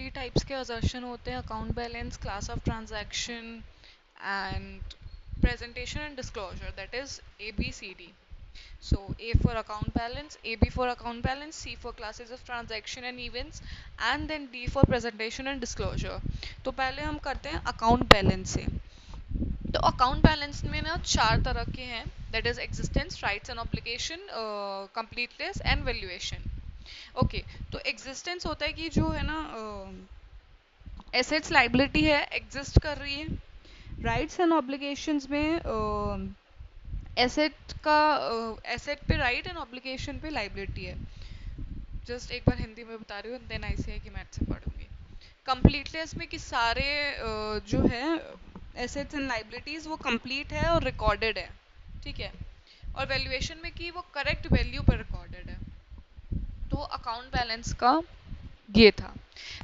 Three types के assertion होते हैं: account balance, class of transaction and presentation and disclosure, that is ABCD. So A for account balance, AB for account balance, C for classes of transaction and events, and then D for presentation and disclosure. तो पहले हम करते हैं account balance से. तो account balance में ना चार तरह के हैं, that is existence, rights and obligation, completeness and valuation. Okay, तो एग्जिस्टेंस होता है कि जो है ना एसेट्स लाइबिलिटी है, एग्जिस्ट कर रही है. राइट्स एंड ऑब्लिगेशंस में एसेट का एसेट पे राइट एंड ऑब्लिगेशन पे लाइबिलिटी है. जस्ट एक बार हिंदी में बता रही हूँ, देन ऐसे है कि मैथ से पढ़ूंगी. कंप्लीटनेस में कि सारे जो है एसेट्स एंड लाइबिलिटीज वो कंप्लीट है और रिकॉर्डेड है, ठीक है. और वैल्यूएशन में कि वो करेक्ट वैल्यू पर रिकॉर्डेड है. तो अकाउंट बैलेंस का ये था.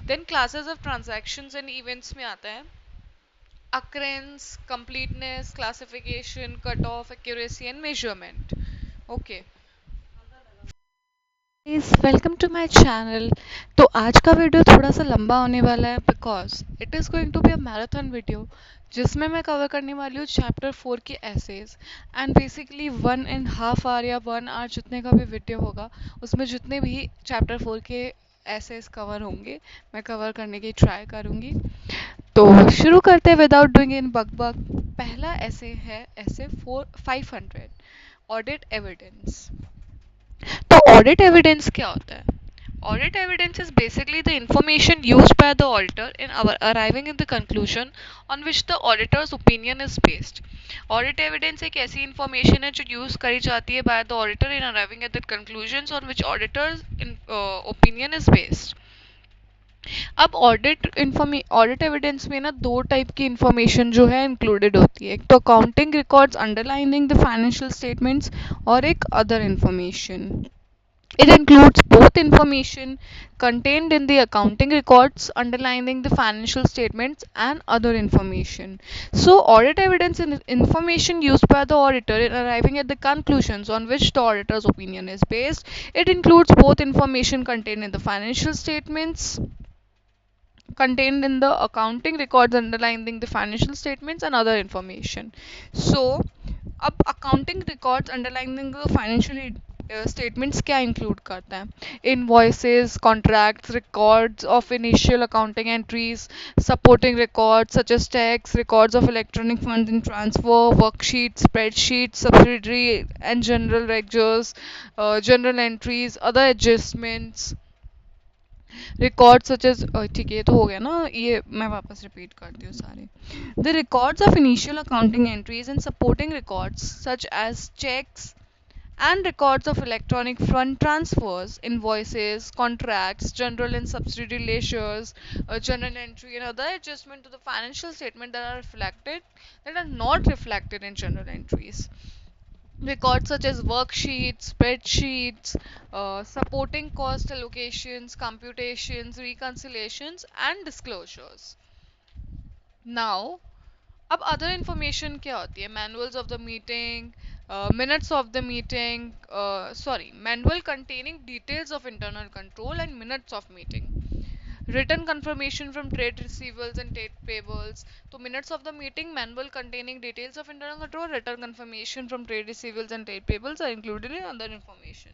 Then classes of transactions and events में आता है occurrence, completeness, classification, cutoff, accuracy and measurement. Okay. Guys, welcome to my channel. तो आज का वीडियो थोड़ा सा लंबा होने वाला है because it is going to be a marathon video, जिसमें मैं कवर करने वाली हूँ चैप्टर 4 के एसेज. एंड बेसिकली 1.5 आवर या 1 आवर जितने का भी वीडियो होगा, उसमें जितने भी चैप्टर 4 के एसेज कवर होंगे मैं कवर करने की ट्राई करूँगी. तो शुरू करते हैं विदाउट डूइंग इन बक. पहला ऐसे है ऐसे 500 ऑडिट एविडेंस. तो ऑडिट एविडेंस क्या होता है? Audit evidence is basically the information used by the auditor in arriving at the conclusion on which the auditor's opinion is based. Audit evidence एक ऐसी information है जो use करी जाती है by the auditor in arriving at the conclusions on which auditor's opinion is based. अब audit evidence में ना दो टाइप की इंफॉर्मेशन जो है इंक्लूडेड होती है. एक तो accounting records underlining the financial statements और एक other information. It includes both information contained in the accounting records underlining the financial statements and other information. So, audit evidence is information used by the auditor in arriving at the conclusions on which the auditor's opinion is based. It includes both information contained in the financial statements contained in the accounting records underlining the financial statements and other information. So, अब accounting records underlining the financial statements क्या include करता है? Invoices, contracts, records of initial accounting entries, supporting records such as tax, records of electronic funds in transfer, worksheets, spreadsheets, subsidiary and general ledgers, general entries, other adjustments, record such as, ठीक है ये तो हो गया ना, ये मैं वापस रिपीट करती हूँ सारे. The records of initial accounting entries and supporting records such as cheques and records of electronic fund transfers, invoices, contracts, general and subsidiary ledgers, journal entry and other adjustment to the financial statement that are not reflected in journal entries. Records such as worksheets, spreadsheets, supporting cost allocations, computations, reconciliations, and disclosures. Now, अब other information क्या होती है? Manuals of the meeting, minutes of the meeting, manual containing details of internal control and minutes of meeting. Written confirmation from trade receivables and trade payables. So minutes of the meeting, manual containing details of internal control, written confirmation from trade receivables and trade payables are included in other information.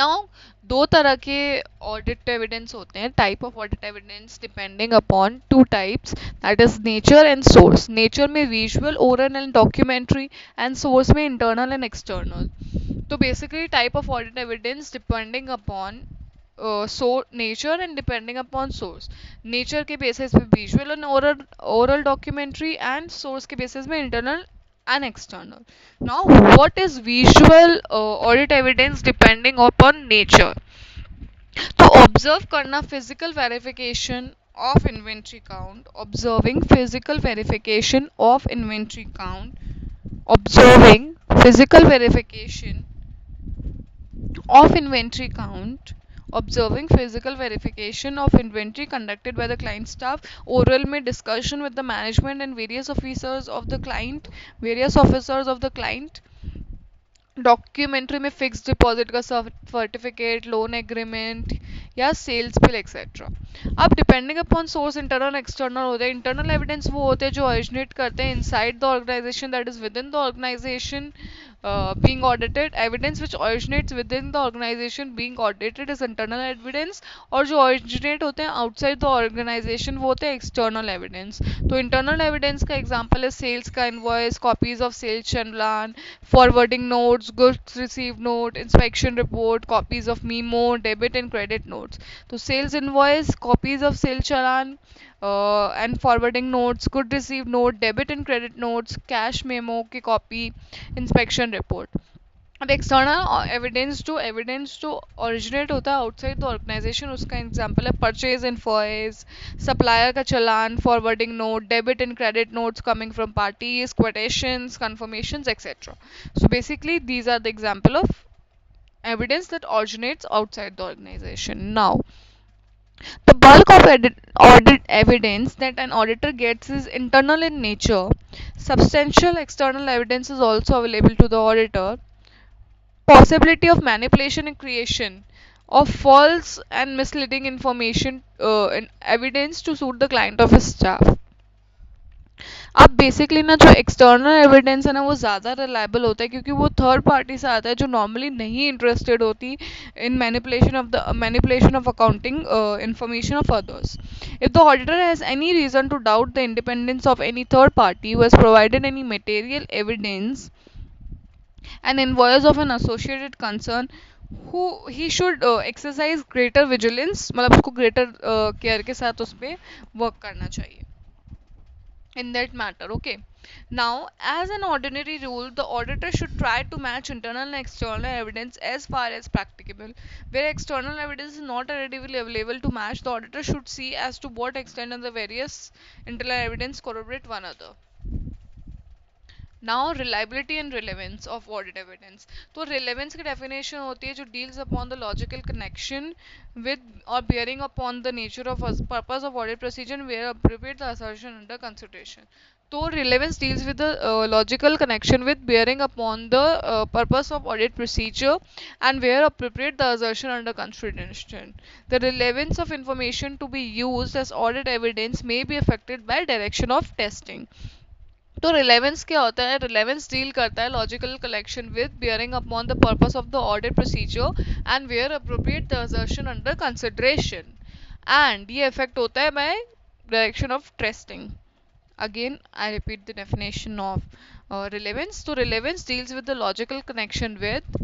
Now, दो तरह के audit evidence होते हैं, type of audit evidence depending upon two types, that is nature and source. Nature में visual, oral and documentary, and source में internal and external. तो basically type of audit evidence depending upon nature and depending upon source. Nature के basis पे visual and oral documentary, and source के basis में internal and external. Now, what is visual audit evidence depending upon nature? तो observe करना physical verification of inventory count, observing physical verification of inventory count, observing physical verification of inventory count, observing physical verification of inventory conducted by the client staff, oral में discussion with the management and various officers of the client, documentary में fix deposit का certificate, loan agreement या sales bill etcetera. अब depending upon source internal external होते हैं. Internal evidence वो होते हैं जो ओरिजिनेट करते हैं inside the organisation, that is within the organisation being audited. Evidence which originates within the organization being audited is internal evidence, और जो originate होते हैं outside the organization वो होते हैं external evidence. तो internal evidence का example है sales का invoice, copies of sales challan, forwarding notes, goods received note, inspection report, copies of memo, debit and credit notes. तो sales invoice, copies of sales challan, and forwarding notes, good received note, debit and credit notes, cash memo की copy, inspection report. अब external evidence जो originate होता है outside the organisation, उसका example है purchase invoice, supplier का चालान, forwarding note, debit and credit notes coming from parties, quotations, confirmations, etc. So basically these are the example of evidence that originates outside the organization. Now the bulk of audit evidence that an auditor gets is internal in nature. Substantial external evidence is also available to the auditor. Possibility of manipulation and creation of false and misleading information and evidence to suit the client of his staff. अब basically ना जो external evidence है ना वो ज़्यादा reliable होता है क्योंकि वो थर्ड पार्टी से आता है जो नॉर्मली नहीं इंटरेस्टेड होती in manipulation of accounting information of others. If the auditor has any reason to doubt the independence of any third party who has provided any material evidence and invoice of an associated concern, who he should exercise greater vigilance, मतलब उसको greater care के साथ उस पे work करना चाहिए in that matter. Okay, now as an ordinary rule the auditor should try to match internal and external evidence as far as practicable. Where external evidence is not readily available to match, the auditor should see as to what extent the various internal evidence corroborate one another. Now reliability and relevance of audit evidence. तो relevance की definition होती है जो deals upon the logical connection with और bearing upon the nature of purpose of audit procedure where appropriate the assertion under consideration. तो relevance deals with the logical connection with bearing upon the purpose of audit procedure and where appropriate the assertion under consideration. The relevance of information to be used as audit evidence may be affected by direction of testing. तो relevance क्या होता है? Relevance deal करता है logical collection with bearing upon the purpose of the audit procedure and where appropriate the assertion under consideration, and ये effect होता है by direction of testing. Again, I repeat the definition of relevance. So relevance deals with the logical connection with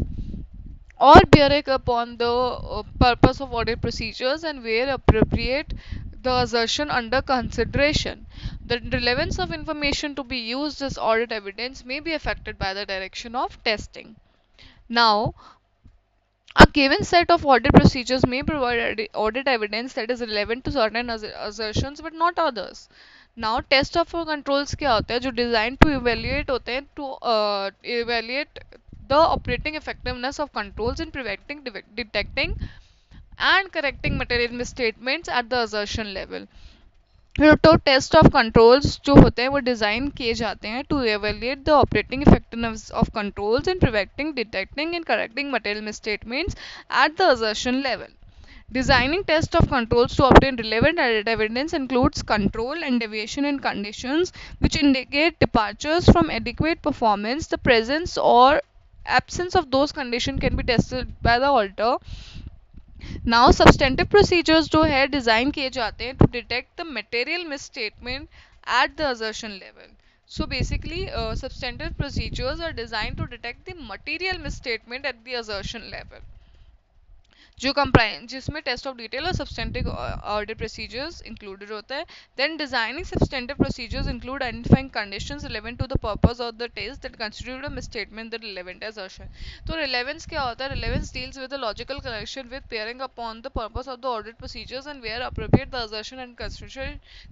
or bearing upon the purpose of audit procedures and where appropriate the assertion under consideration. The relevance of information to be used as audit evidence may be affected by the direction of testing. Now, a given set of audit procedures may provide audit evidence that is relevant to certain assertions but not others. Now, test of controls क्या होता है? जो designed to evaluate होते हैं to evaluate the operating effectiveness of controls in preventing, detecting and correcting material misstatements at the assertion level. तो test of controls जो होते हैं वो डिज़ाइन किए जाते हैं to evaluate the operating effectiveness of controls in preventing, detecting and correcting material misstatements at the assertion level. Designing test of controls to obtain relevant audit evidence includes control and deviation in conditions which indicate departures from adequate performance. The presence or absence of those conditions can be tested by the auditor. Now substantive procedures जो है design किए जाते हैं to detect the material misstatement at the assertion level. So basically, substantive procedures are designed to detect the material misstatement at the assertion level. जो compliance जिसमें test of detail और substantive audit procedures included होता है. Then designing substantive procedures include identifying conditions relevant to the purpose of the test that constitute a misstatement the relevant assertion. तो relevance क्या होता है? Relevance deals with the logical connection with pairing upon the purpose of the audit procedures and where appropriate the assertion and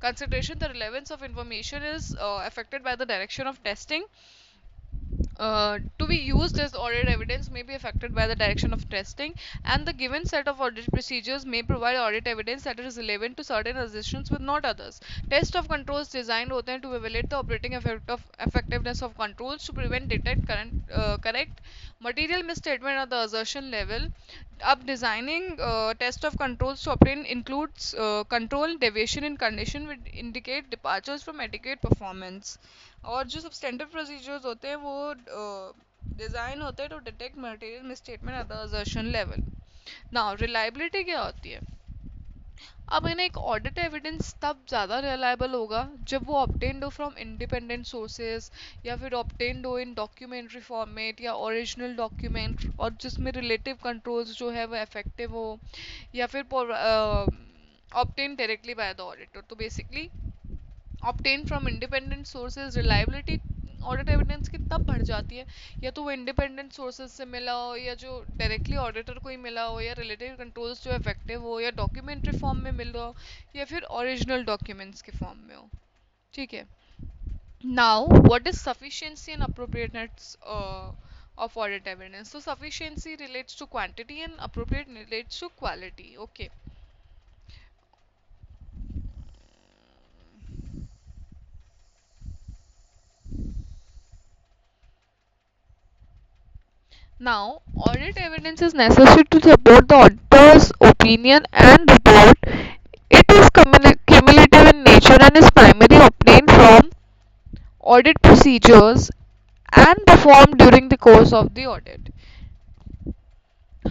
consideration. The relevance of information is affected by the direction of testing. To be used as audit evidence may be affected by the direction of testing, and the given set of audit procedures may provide audit evidence that is relevant to certain assertions but not others. Test of controls designed होते हैं to evaluate the operating effectiveness of controls to prevent, detect, correct material misstatement at the assertion level. अब designing test of controls to obtain includes control deviation in condition with indicate departures from adequate performance. और जो substantive procedures होते हैं वो design होते हैं to detect material misstatement at the assertion level. Now reliability क्या होती है? अब इन्हें एक ऑडिट एविडेंस तब ज़्यादा रिलायबल होगा जब वो ऑब्टेन्ड हो फ्रॉम इंडिपेंडेंट सोर्सेज, या फिर ऑब्टेन्ड हो इन डॉक्यूमेंट्री फॉर्मेट या ओरिजिनल डॉक्यूमेंट, और जिसमें रिलेटिव कंट्रोल्स जो है वो इफेक्टिव हो, या फिर obtain directly by the auditor. तो basically obtain from independent sources reliability audit evidence की तब बढ़ जाती है, या तो वो इंडिपेंडेंट सोर्सेज से मिला हो, या जो डायरेक्टली ऑडिटर को ही मिला हो, या रिलेटिव कंट्रोल्स जो इफेक्टिव हो, या डॉक्यूमेंट्री फॉर्म में मिल रहा हो, या फिर ओरिजिनल डॉक्यूमेंट्स के फॉर्म में हो. ठीक है. Now what is sufficiency and appropriateness of audit evidence? So sufficiency relates to quantity and appropriate relates to quality. Okay. Now, audit evidence is necessary to support the auditor's opinion and report. It is cumulative in nature and is primarily obtained from audit procedures and performed during the course of the audit.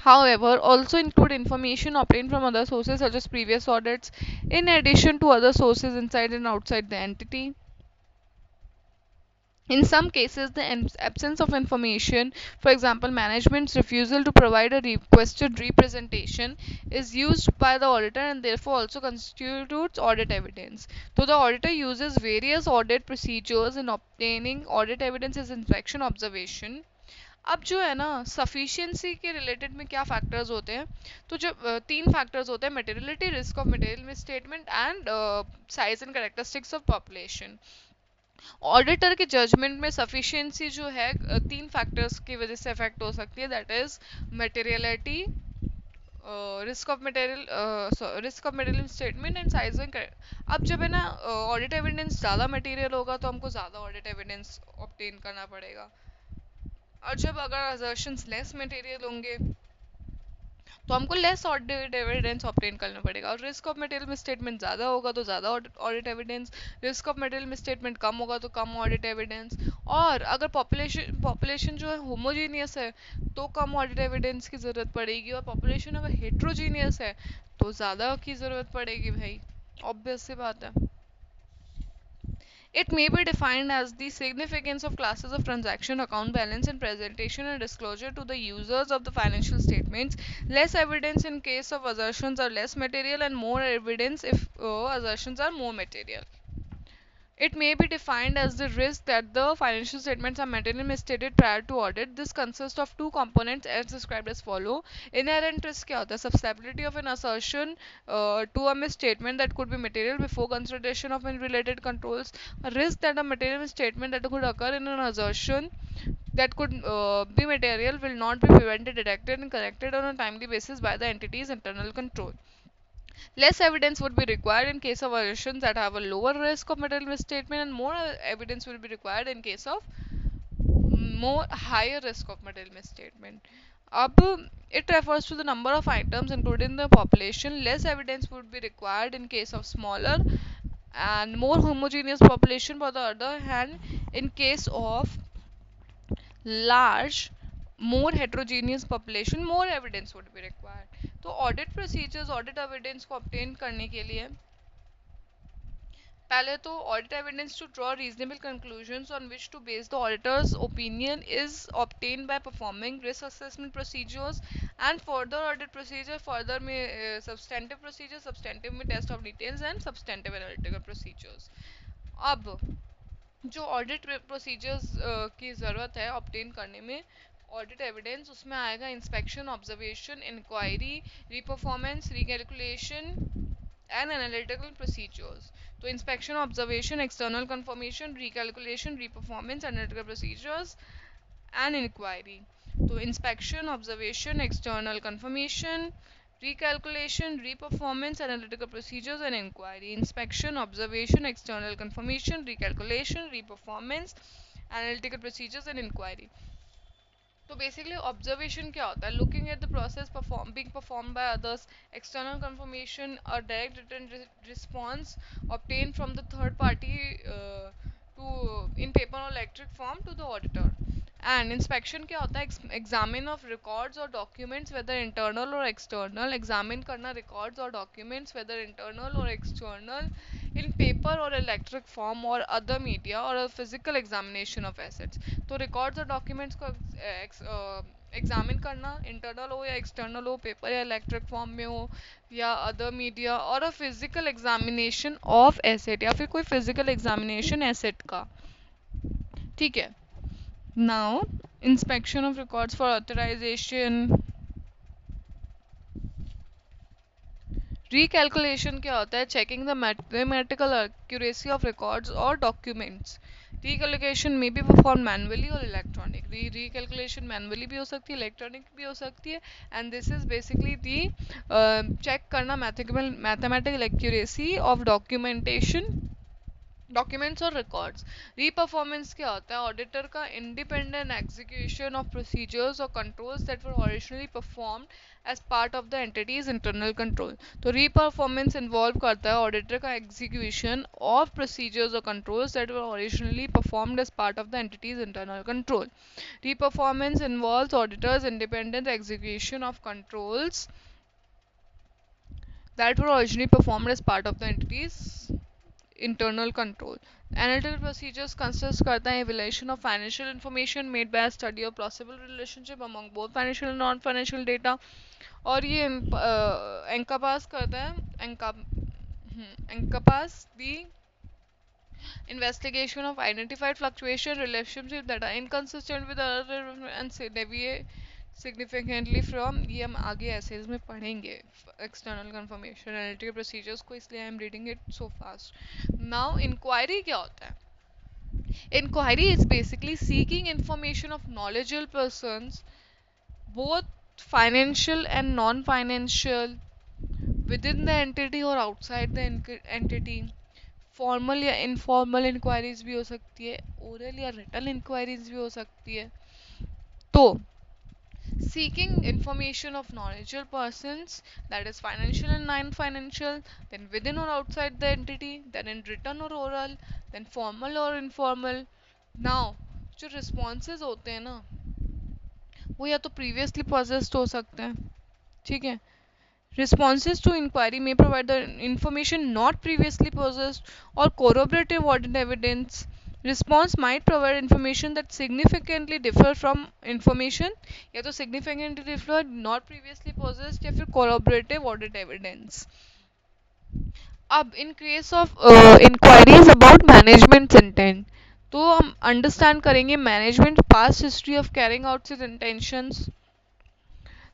However, also include information obtained from other sources such as previous audits, in addition to other sources inside and outside the entity. In some cases, the absence of information, for example, management's refusal to provide a requested representation, is used by the auditor and therefore also constitutes audit evidence. So, the auditor uses various audit procedures in obtaining audit evidence as inspection observation. अब जो है ना sufficiency के related में क्या factors होते हैं? तो जो तीन फैक्टर्स होते हैं: materiality, risk of material misstatement and size and characteristics of population. Auditor के जजमेंट में सफिशिएंसी जो है तीन फैक्टर्स की वजह से अफेक्ट हो सकती है, that is materiality, risk of material statement and size and. अब जब है ना ऑडिट एविडेंस ज़्यादा मटेरियल होगा तो हमको ज़्यादा ऑडिट एविडेंस ऑब्टेन करना पड़ेगा, और जब अगर असर्शंस लेस मटेरियल होंगे तो हमको लेस ऑडिट एविडेंस ऑब्टेन करना पड़ेगा. और रिस्क ऑफ मटेरियल मिसस्टेटमेंट ज़्यादा होगा तो ज़्यादा audit evidence, risk of material misstatement कम होगा तो कम ऑडिट एविडेंस. और अगर पॉपुलेशन जो है होमोजीनियस है तो कम ऑडिट एविडेंस की ज़रूरत पड़ेगी, और पॉपुलेशन अगर हेट्रोजीनियस है तो ज़्यादा की ज़रूरत पड़ेगी भाई, ऑब्वियस सी बात है. It may be defined as the significance of classes of transaction, account balance, and presentation and disclosure to the users of the financial statements. Less evidence in case of assertions are less material, and more evidence if assertions are more material. It may be defined as the risk that the financial statements are materially misstated prior to audit. This consists of two components as described as follow. Inherent risk क्या होता है? Susceptibility of an assertion to a misstatement that could be material before consideration of unrelated controls. A risk that a material misstatement that could occur in an assertion that could be material will not be prevented, detected, and corrected on a timely basis by the entity's internal control. Less evidence would be required in case of assertions that have a lower risk of material misstatement, and more evidence will be required in case of more higher risk of material misstatement. Ab, it refers to the number of items included in the population. Less evidence would be required in case of smaller and more homogeneous population. For the other hand, in case of large, more heterogeneous population, more evidence would be required. तो audit procedures audit evidence को obtain करने के लिए पहले तो audit evidence to draw reasonable conclusions on which to base the auditor's opinion is obtain by performing risk assessment procedures and further audit procedure. Further में substantive procedure, substantive में test of details and substantive analytical procedures. अब जो audit procedures की ज़रूरत है obtain करने में audit evidence, उसमें आएगा inspection, observation, inquiry, reperformance, recalculation and analytical procedures. तो inspection, observation, external confirmation, recalculation, reperformance, analytical procedures and inquiry. तो inspection, observation, external confirmation, recalculation, reperformance, analytical procedures, and inquiry. Inspection, observation, external confirmation, recalculation, reperformance, analytical procedures, and inquiry. तो basically observation क्या होता है? Looking at the process being performed by others, external confirmation, a direct written response obtained from the third party to in paper or electric form to the auditor. And inspection क्या होता है? Examine of records or documents whether internal or external. Examine करना records or documents whether internal or external in paper or electric form or other media, or a physical examination of assets. तो records और documents को examine करना, internal हो या external हो, paper या electric form में हो या अदर मीडिया, और a physical examination of asset, या फिर कोई फिजिकल एग्जामिनेशन एसेट का. ठीक है. Now inspection of records for authorization. Recalculation क्या होता है? Checking the mathematical accuracy of records or documents. Recalculation may be performed manually or electronic. Recalculation manually भी हो सकती है, electronic भी हो सकती है, and this is basically the check करना mathematical accuracy of documentation, documents और रिकॉर्ड्स. रीपरफॉर्मेंस क्या होता है? ऑडिटर का इंडिपेंडेंट एग्जीक्यूशन ऑफ प्रोसीजर्स और controls that were originally performed as part of the entity's internal control. तो रीपरफॉर्मेंस इन्वॉल्व करता है ऑडिटर का एग्जीक्यूशन ऑफ प्रोसीजर्स और controls that were originally performed as part of the entity's internal control. Reperformance involves auditor's independent execution of controls that were originally performed as part of the entity's internal control. Analytical procedures consist करता है evaluation of financial information made by a study of possible relationship among both financial and non-financial data. और ये encompass करता है encompass the investigation of identified fluctuation relationships that are inconsistent with other and deviate significantly from. ये हम आगे essays में पढ़ेंगे external confirmation analytical procedures को, इसलिए I am reading it so fast. Now inquiry क्या होता है? Inquiry is basically seeking information of knowledgeable persons, both financial and non-financial, within the entity or outside the entity. Formal या informal inquiries भी हो सकती है, ओरल या written inquiries भी हो सकती है. तो seeking information of knowledgeable persons, that is financial and non-financial, then within or outside the entity, then in written or oral, then formal or informal. Now जो responses होते हैं ना, वो या तो previously possessed हो सकते हैं. ठीक है. Responses to inquiry may provide the information not previously possessed or corroborative audit evidence. Response might provide information that significantly differ from information या तो significantly differ not previously possessed या फिर corroborative audit evidence. अब in case of inquiries about management's intent, तो हम understand करेंगे management past history of carrying out its intentions,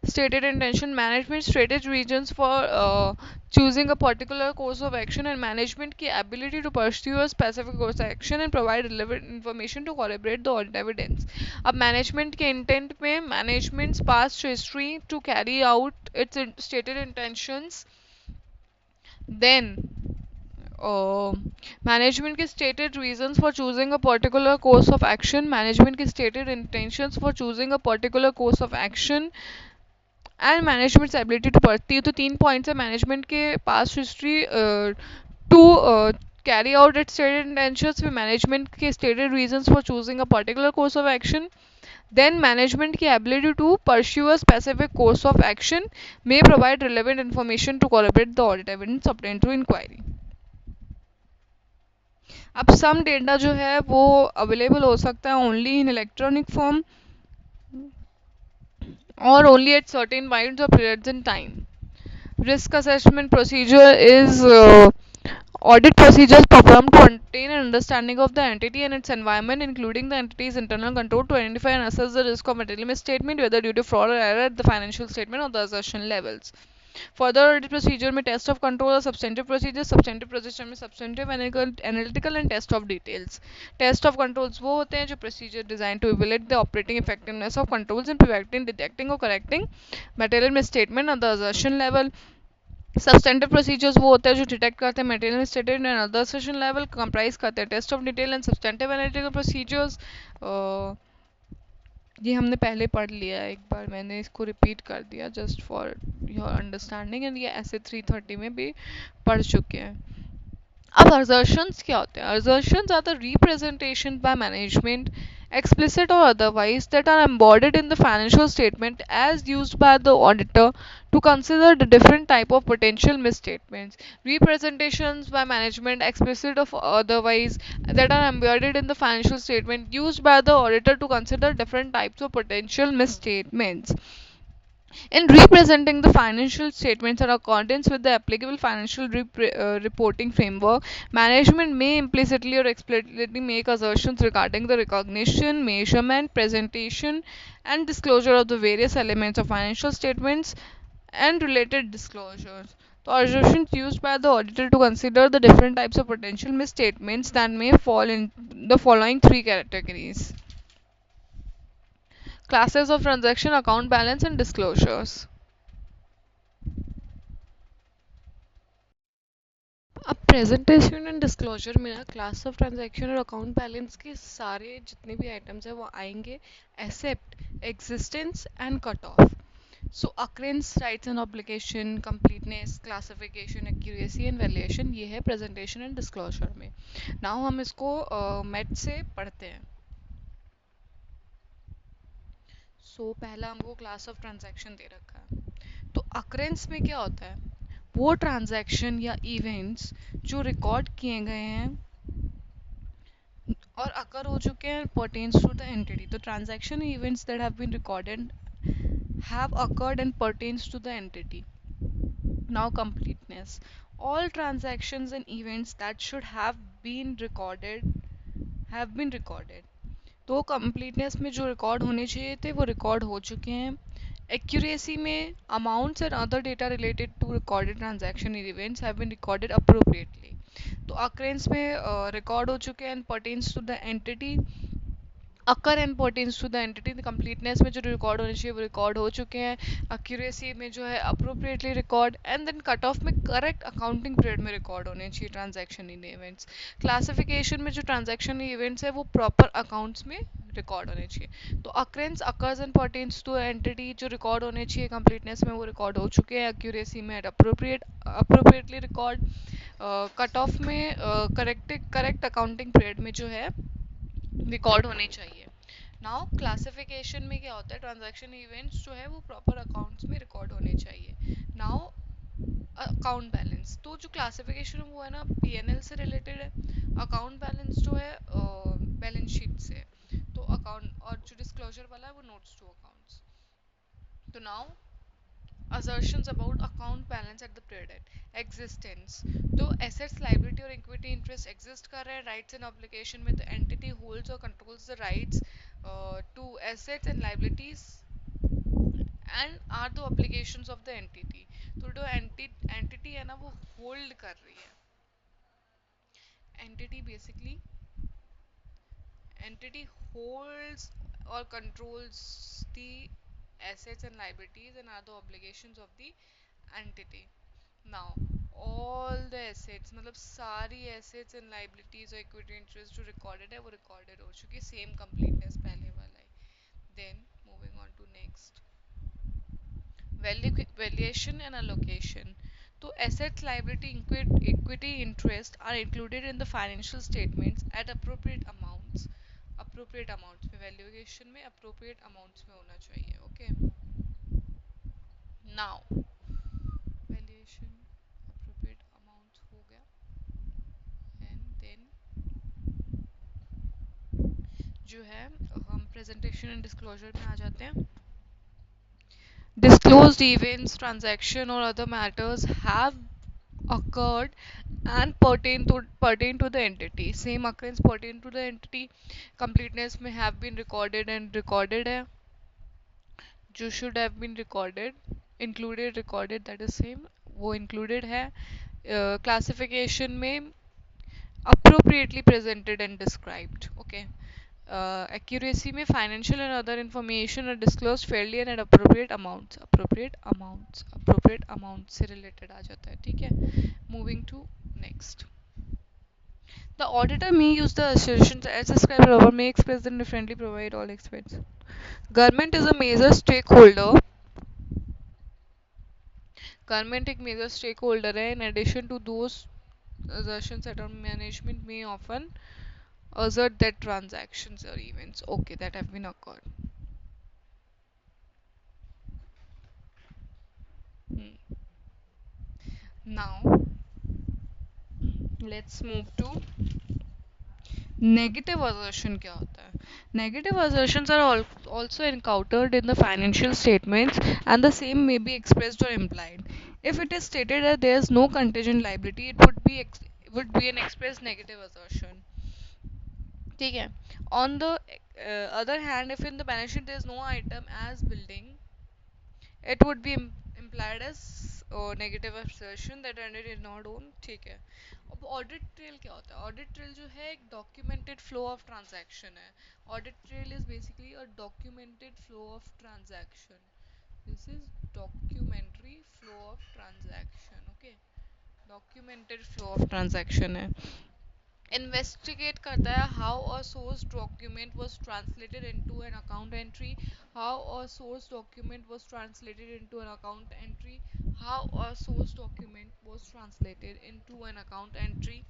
stated intention, management stated reasons for choosing a particular course of action, and management की ability to pursue a specific course of action and provide relevant information to corroborate the audit evidence. अब management के intent में management's past history to carry out its stated intentions, then management के stated reasons for choosing a particular course of action, management के stated intentions for choosing a particular course of action, and management's ability to पढ़ती है. तो 3 points है management के past history to carry out its stated intentions, फिर management के stated reasons for choosing a particular course of action, then management की ability to pursue a specific course of action may provide relevant information to collaborate the audit evidence obtained through inquiry. अब some data जो है वो available हो सकता है only in electronic form or only at certain points or periods in time. Risk assessment procedure is audit procedures performed to obtain an understanding of the entity and its environment, including the entity's internal control, to identify and assess the risk of material misstatement, whether due to fraud or error at the financial statement or the assertion levels. Further audit procedure में test of control और substantive procedure. Substantive procedure में substantive analytical and test of details. Test of controls वो होते हैं जो procedure design to evaluate the operating effectiveness of controls in preventing, detecting और correcting material misstatement on the assertion level. Substantive procedures वो होते हैं जो डिटेक्ट करते हैं material misstatement and other assertion level, comprise करते हैं test of detail and substantive analytical procedures. ये हमने पहले पढ़ लिया है, एक बार मैंने इसको रिपीट कर दिया just for your understanding, and ये ऐसे 330 में भी पढ़ चुके हैं. अब assertions क्या होते हैं? Assertions are the representation by management, explicit or otherwise, that are embodied in the financial statement as used by the auditor to consider the different type of potential misstatements. Representations by management, explicit or otherwise, that are embodied in the financial statement used by the auditor to consider different types of potential misstatements. In representing the financial statements in accordance with the applicable financial reporting framework, management may implicitly or explicitly make assertions regarding the recognition, measurement, presentation, and disclosure of the various elements of financial statements and related disclosures. The assertions used by the auditor to consider the different types of potential misstatements that may fall in the following three categories. Classes of transaction, account balance, and disclosures. अब presentation and disclosure में ना class of transaction और account balance के सारे जितने भी items हैं वो आएंगे except existence and cut off. So occurrence, rights and obligation, completeness, classification, accuracy and valuation, ये है प्रेजेंटेशन एंड डिस्क्लोजर में. नाउ हम इसको मेट से पढ़ते हैं. पहला हमको क्लास ऑफ ट्रांजैक्शन दे रखा है. तो अक्रेंस में क्या होता है? वो ट्रांजैक्शन या इवेंट्स जो रिकॉर्ड किए गए हैं और अकर हो चुके हैं pertains to the entity. तो transaction events that have been recorded have occurred and pertains to the entity. Now completeness. All transactions and events that should have been recorded have been recorded. तो completeness में जो record होने चाहिए थे वो record हो चुके हैं. एक्यूरेसी में amounts and other data related to recorded transaction events have been recorded appropriately. तो अक्रेंस में रिकॉर्ड हो चुके हैं and pertains to the entity. Occur and pertains to the entity. Completeness में जो रिकॉर्ड होने चाहिए वो रिकॉर्ड हो चुके हैं. एक्यूरेसी में जो है appropriately record, and then cut off में करेक्ट अकाउंटिंग पीरियड में रिकॉर्ड होने चाहिए ट्रांजैक्शन इन इवेंट्स. क्लासिफिकेशन में जो ट्रांजैक्शन इवेंट्स है वो प्रॉपर अकाउंट्स में रिकॉर्ड होने चाहिए. तो occurrence, occurs and pertains to entity जो रिकॉर्ड होने चाहिए कंप्लीटनेस में वो रिकॉर्ड हो चुके हैं. एक्यूरेसी में अप्रोप्रिएटली रिकॉर्ड. कट ऑफ में करेक्ट अकाउंटिंग पीरियड में जो है रिकॉर्ड होने चाहिए. नाउ क्लासिफिकेशन में क्या होता है? ट्रांजैक्शन इवेंट्स जो है वो प्रॉपर अकाउंट्स में रिकॉर्ड होने चाहिए. Now account balance. तो जो क्लासिफिकेशन है वो है ना पीएनएल से रिलेटेड है. अकाउंट बैलेंस जो है बैलेंस शीट से. तो अकाउंट और जो डिस्क्लोजर वाला है वो नोट्स टू अकाउंट्स. तो now assertions about account balance at the period. Existence. तो assets, liability और equity interest exist कर रहे हैं rights and obligation में. तो entity holds or controls the rights to assets and liabilities and are the obligations of the entity. तो जो entity है ना वो hold कर रही है. Entity holds or controls the assets and liabilities and are the obligations of the entity. Now all the assets मतलब सारी assets and liabilities और equity interest जो recorded है वो recorded हो चुकी है. same completeness पहले वाला है. Then moving on to next, valuation and allocation. तो assets, liability, equity interest are included in the financial statements at appropriate amounts. में valuation में appropriate amounts में होना चाहिए. Okay. Now valuation appropriate amount हो गया. And then जो है हम presentation and disclosure में आ जाते हैं. Disclosed events, transaction or other matters have occurred and pertain to the entity. Same occurrence pertain to the entity. Completeness में have been recorded and recorded है. जो should have been recorded, included, recorded, that is same, वो included है. Classification में appropriately presented and described. Okay. Accuracy में financial and other information are disclosed fairly and at appropriate amounts. appropriate amounts से related आ जाता है. ठीक है. Moving to next. The auditor may use the assertions as described above, may express them differently, provide all expense. Government is a major stakeholder government एक major stakeholder है in addition to those assertions that our management may often assert that transactions or events okay that have been occurred. Hmm. Now let's move to negative assertion क्या होता है negative assertions are also encountered in the financial statements and the same may be expressed or implied. If it is stated that there is no contingent liability it would be an express negative assertion. ठीक है. On the other hand, if in the balance sheet there is no item as building, it would be implied as negative assertion that entity did not own. ठीक है. अब audit trail क्या होता है? Audit trail जो है एक documented flow of transaction है. Audit trail is basically a documented flow of transaction. This is documentary flow of transaction. Okay, documented flow of transaction है. इन्वेस्टिगेट करता है how a source document was translated into an account entry. How a source document was translated into an account entry. How a source document was translated into an account entry.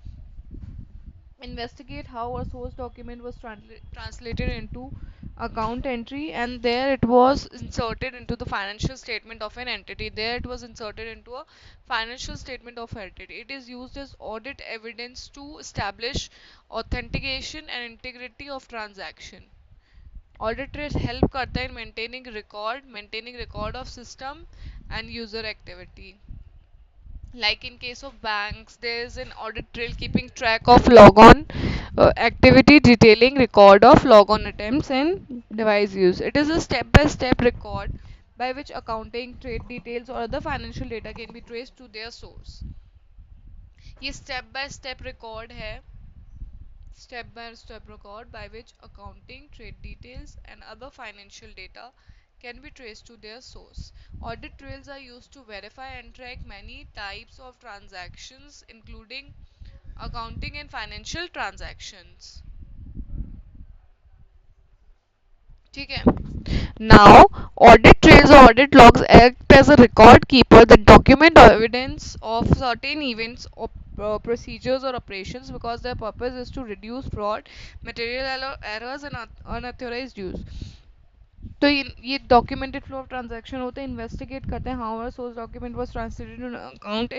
Investigate how a source document was translated into account entry, and there it was inserted into the financial statement of an entity. There it was inserted into a financial statement of entity. It is used as audit evidence to establish authentication and integrity of transaction. Audit trail help करता है in maintaining record of system and user activity. Like in case of banks, there is an audit trail keeping track of logon activity, detailing record of logon attempts and device use. It is a step-by-step record by which accounting, trade details or other financial data can be traced to their source. ये step by step record है, step by step record by which accounting, trade details and other financial data can be traced to their source. Audit trails are used to verify and track many types of transactions, including accounting and financial transactions. ठीक है. Now, audit trails or audit logs act as a record keeper that document evidence of certain events or procedures or operations because their purpose is to reduce fraud, material errors, and unauthorized use. तो ये documented flow of transaction होते हैं. Investigate करते हैं how source document was translated in account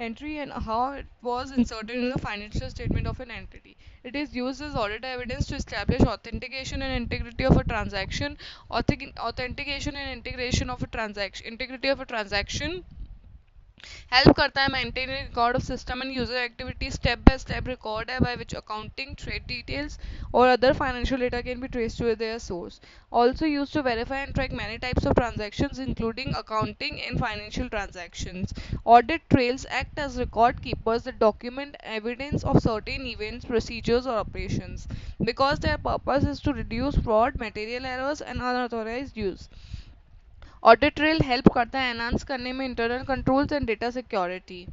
entry and how it was inserted in the financial statement of an entity. It is used as audit evidence to establish authentication and integrity of a transaction. Authentication and integration of a transaction. Integrity of a transaction help करता है maintaining record of system and user activity. Step by step record है by which accounting, trade details और other financial data can be trace to their source. Also used to verify and track many types of transactions including accounting and financial transactions. Audit trails act as record keepers that document evidence of certain events, procedures or operations because their purpose is to reduce fraud, material errors and unauthorized use. Audit trail help करता है enhance करने में internal controls and data security.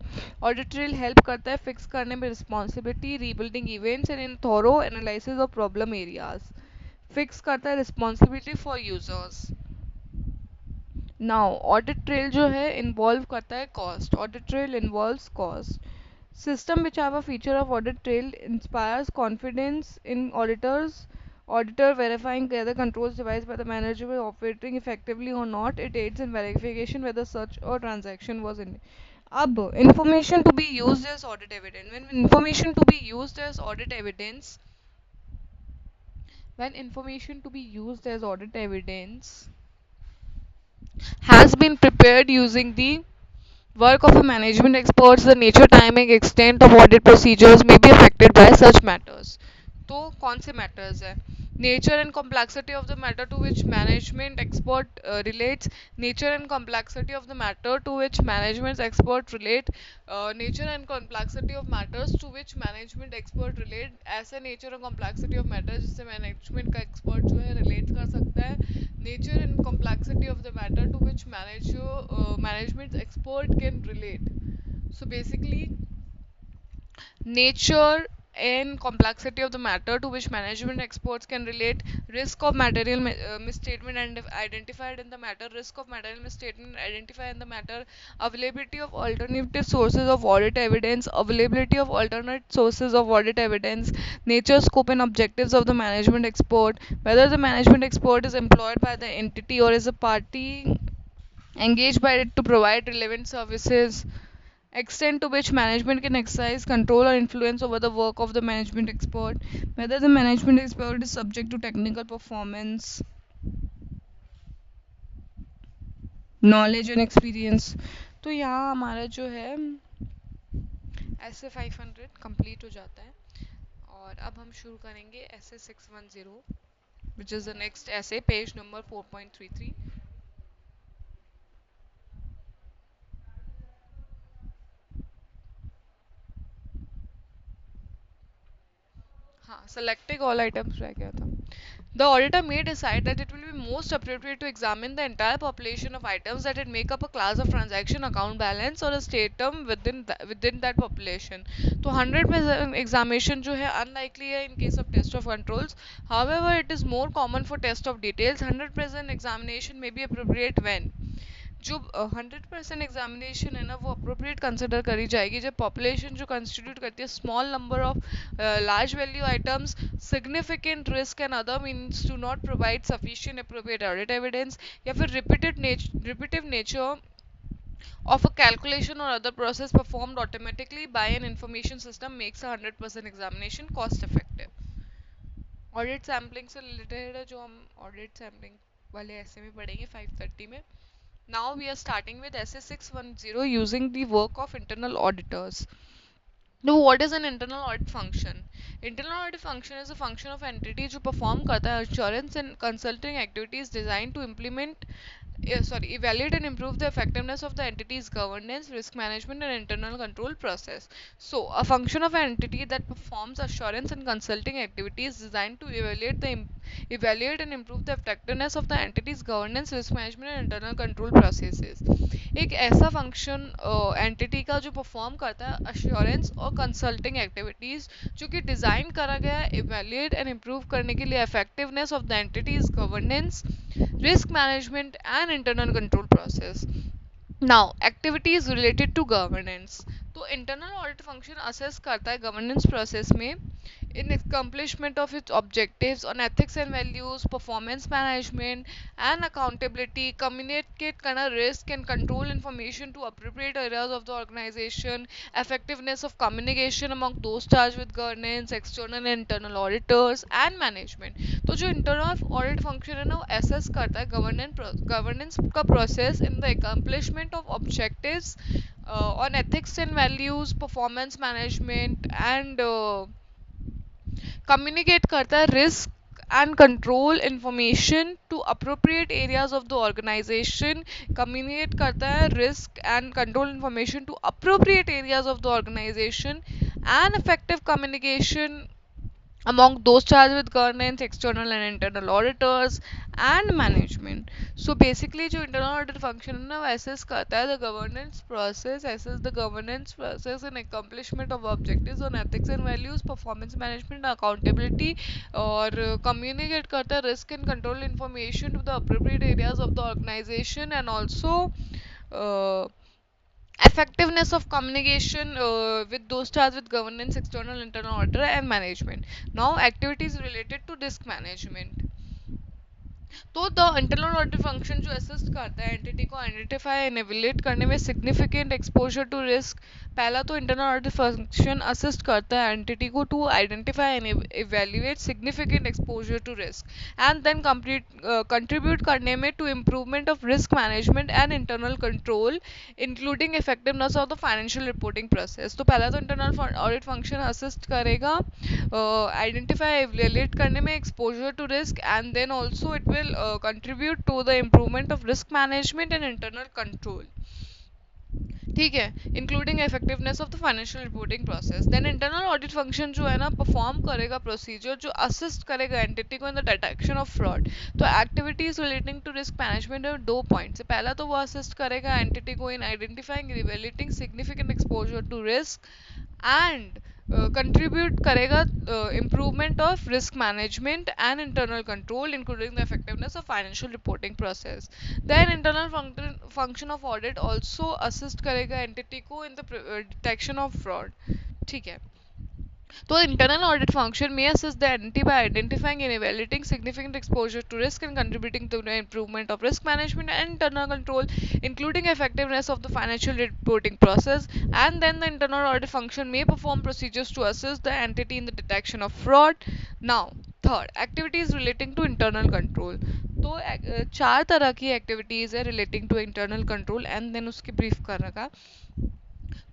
Audit trail help करता है fix करने में responsibility, rebuilding events and in thorough analysis of problem areas. Fix करता है responsibility for users. Now audit trail जो है इन्वॉल्व करता है cost. Audit trail involves cost. System which have a feature of audit trail inspires confidence in auditors. Auditor verifying whether controls devised by the manager were operating effectively or not. It aids in verification whether such a transaction was in. अब information to be used as audit evidence. When information to be used as audit evidence has been prepared using the work of a management experts, the nature, timing, extent of audit procedures may be affected by such matters. तो कौन से matters है? Nature and complexity of the matter to which management expert relates. Nature and complexity of the matter to which management expert relate. Nature and complexity of matters to which management expert relate. ऐसा nature and complexity of matter जिससे management का expert जो है relate कर सकता है. Nature and complexity of the matter to which management expert can relate. So basically, nature in complexity of the matter to which management experts can relate, risk of material misstatement and identified in the matter, risk of material misstatement identified in the matter, availability of alternative sources of audit evidence, availability of alternate sources of audit evidence, nature, scope, and objectives of the management expert, whether the management expert is employed by the entity or is a party engaged by it to provide relevant services, extent to which management can exercise control or influence over the work of the management expert, whether the management expert is subject to technical performance, knowledge and experience. तो यहाँ हमारा जो है ऐसे 500 complete हो जाता है और अब हम शुरू करेंगे ऐसे 610 which is the next essay, page number 4.33. हाँ, selecting all items रह गया था. The auditor may decide that it will be most appropriate to examine the entire population of items that it make up a class of transaction account balance or a statum within that population. तो 100% examination जो है unlikely है in case of test of controls. However, it is more common for test of details. 100% examination may be appropriate when जो 100% examination है ना वो appropriate consider करी जाएगी जब पॉपुलेशन जो कंस्टिट्यूट करती है small number of large value items, significant risk and other means to not provide sufficient appropriate audit evidence, या फिर repetitive nature of a calculation or other process performed automatically by an information system makes a 100% examination cost effective. Audit sampling से related है जो हम audit sampling वाले ऐसे में पढ़ेंगे 5:30 में. Now we are starting with essay 610 using the work of internal auditors. Now, what is an internal audit function? Internal audit function is a function of entity जो perform करता है assurance and consulting activities designed to evaluate and improve the effectiveness of the entity's governance, risk management, and internal control process. So, a function of an entity that performs assurance and consulting activities designed to evaluate and improve the effectiveness of the entity's governance, risk management, and internal control processes. एक ऐसा function entity का जो perform करता है assurance और consulting activities जो कि design करा गया है इवेल्युएट एंड इम्प्रूव करने के लिए effectiveness of the entities governance, risk management and internal control process. Now, activities related to governance. तो internal audit function assess करता है governance process में in accomplishment of its objectives on ethics and values, performance management and accountability, communicate करना risk and control information to appropriate areas of the organization, effectiveness of communication among those charged with governance, external and internal auditors and management. तो जो internal audit function है ना वो assess करता है governance का process in the accomplishment of objectives on ethics and values, performance management and communicate करता है risk and control information to appropriate areas of the organization, communicate करता है risk and control information to appropriate areas of the organization and effective communication among those charged with governance, external and internal auditors and management. So basically जो internal audit function है ना वो assess करता है the governance process, assess the governance process and accomplishment of objectives on ethics and values, performance management, accountability और communicate करता है risk and control information to the appropriate areas of the organization and also uh, effectiveness of communication with those charged with governance, external, internal auditor and management. Now, activities related to risk management. तो the internal audit function जो assist करता है entity को identify and evaluate करने में significant exposure to risk. पहला तो internal audit function assist करता है एंटिटी को to identify and evaluate significant exposure to risk and then contribute करने में to improvement of risk management and internal control including effectiveness of the financial reporting process. तो पहला तो internal audit function assist करेगा identify evaluate करने में exposure to risk and then also it will contribute to the improvement of risk management and internal control. ठीक है, including effectiveness of the financial reporting process. Then internal audit function जो है ना perform करेगा procedure जो assist करेगा entity को in the detection of fraud. तो activities relating to risk management है दो पॉइंट्स. पहला तो वो असिस्ट करेगा एंटिटी को in identifying evaluating significant exposure to risk and contribute करेगा improvement of risk management and internal control including the effectiveness of financial reporting process. Then internal function of audit also assist करेगा entity को in the detection of fraud. ठीक है. So, the internal audit function may assist the entity by identifying and evaluating significant exposure to risk and contributing to the improvement of risk management and internal control, including effectiveness of the financial reporting process. And then the internal audit function may perform procedures to assist the entity in the detection of fraud. Now, third, activities relating to internal control. तो चार तरह की activities है relating to internal control and then उसकी brief कर रखा.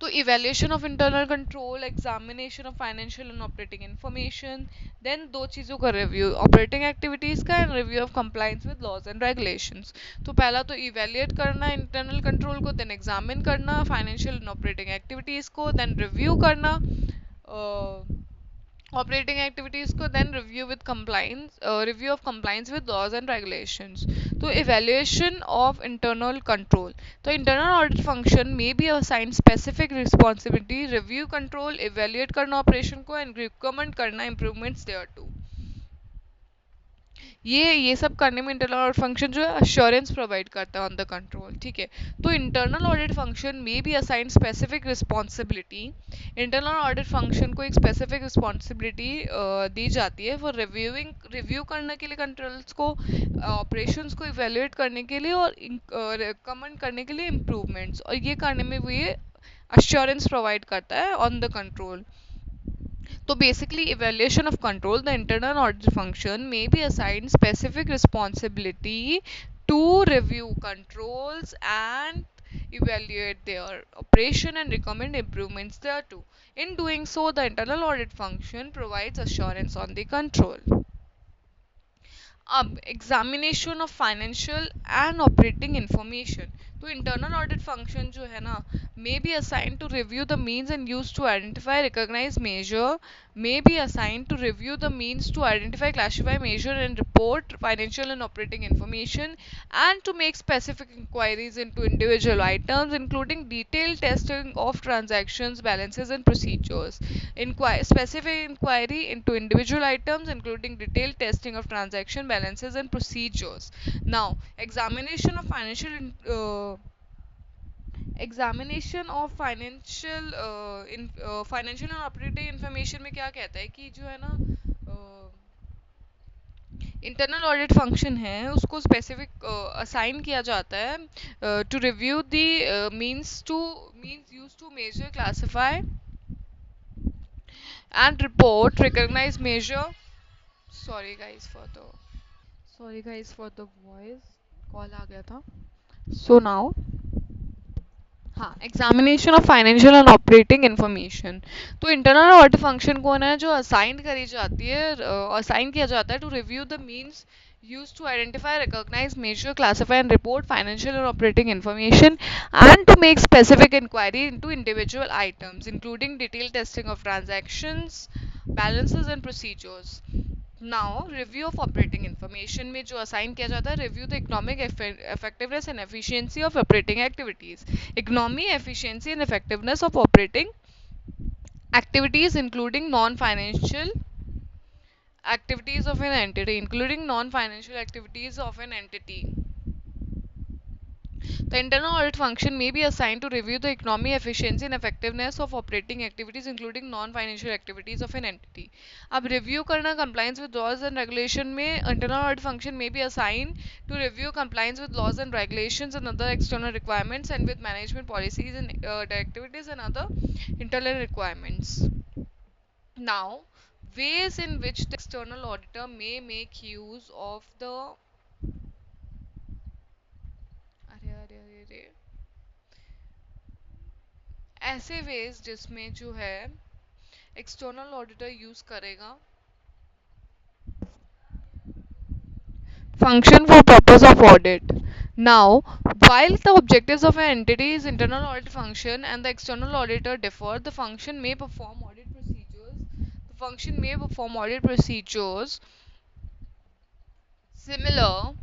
तो evaluation of internal control, examination of financial and operating information, then दो चीज़ों का रिव्यू ऑपरेटिंग एक्टिविटीज़ का and review of compliance with laws and regulations. तो पहला तो इवेल्युएट करना इंटरनल कंट्रोल को, देन एग्जामिन करना फाइनेंशियल एंड ऑपरेटिंग एक्टिविटीज़ को, देन रिव्यू करना operating activities को, then review of compliance with laws and regulations. तो evaluation of internal control. तो internal audit function may be assigned specific responsibility, review control, evaluate करना operation को and recommend करना improvements thereto. ये सब करने में इंटरनल ऑडिट फंक्शन जो है अश्योरेंस प्रोवाइड करता है ऑन द कंट्रोल. ठीक है. तो इंटरनल ऑडिट फंक्शन में be assign specific responsibility. Internal audit function को एक स्पेसिफिक रिस्पॉन्सिबिलिटी दी जाती है फॉर रिव्यू करने के लिए कंट्रोल्स को, ऑपरेशंस को इवेल्युएट करने के लिए और रिकमेंड करने के लिए इम्प्रूवमेंट्स, और ये करने में वो ये अश्योरेंस प्रोवाइड करता है on the control. So basically, evaluation of control, the internal audit function may be assigned specific responsibility to review controls and evaluate their operation and recommend improvements thereto. In doing so, the internal audit function provides assurance on the control. अब examination of financial and operating information. तो internal audit function जो है ना may be assign to review the means and use to identify recognize major, may be assigned to review the means to identify, classify, measure and report financial and operating information, and to make specific inquiries into individual items including detailed testing of transactions, balances and procedures. Specific inquiry into individual items including detailed testing of transaction, balances and procedures. Now, examination of financial and operating information में क्या कहता है कि जो है ना internal audit function है उसको स्पेसिफिक असाइन किया जाता है to review the means use to measure, classify and report recognise measure. Sorry guys for the voice call आ गया था. सो नाउ, हाँ, examination of financial and operating information. तो इंटरनल ऑडिट फंक्शन कौन है जो असाइन करी जाती है, असाइन किया जाता है to review the means used to identify, recognize, measure, classify and report financial and operating information, and to make specific inquiry into individual items including detailed testing of transactions, balances and procedures. Now review of operating information में जो assign किया जाता है, review the economic effectiveness and efficiency of operating activities. Economy, efficiency and effectiveness of operating activities including non-financial activities of an entity, including non-financial activities of an entity. The internal audit function may be assigned to review the economy, efficiency and effectiveness of operating activities including non-financial activities of an entity. अब review करना compliance with laws and regulation में internal audit function may be assigned to review compliance with laws and regulations and other external requirements and with management policies and directives and other internal requirements. Now, ways in which the external auditor may make use of the अरे ऐसे veg जिसमें जो है external auditor use करेगा function for purpose of audit. Now, while the objectives of an entity's internal audit function and the external auditor differ, the function may perform audit procedures. The function may perform audit procedures similar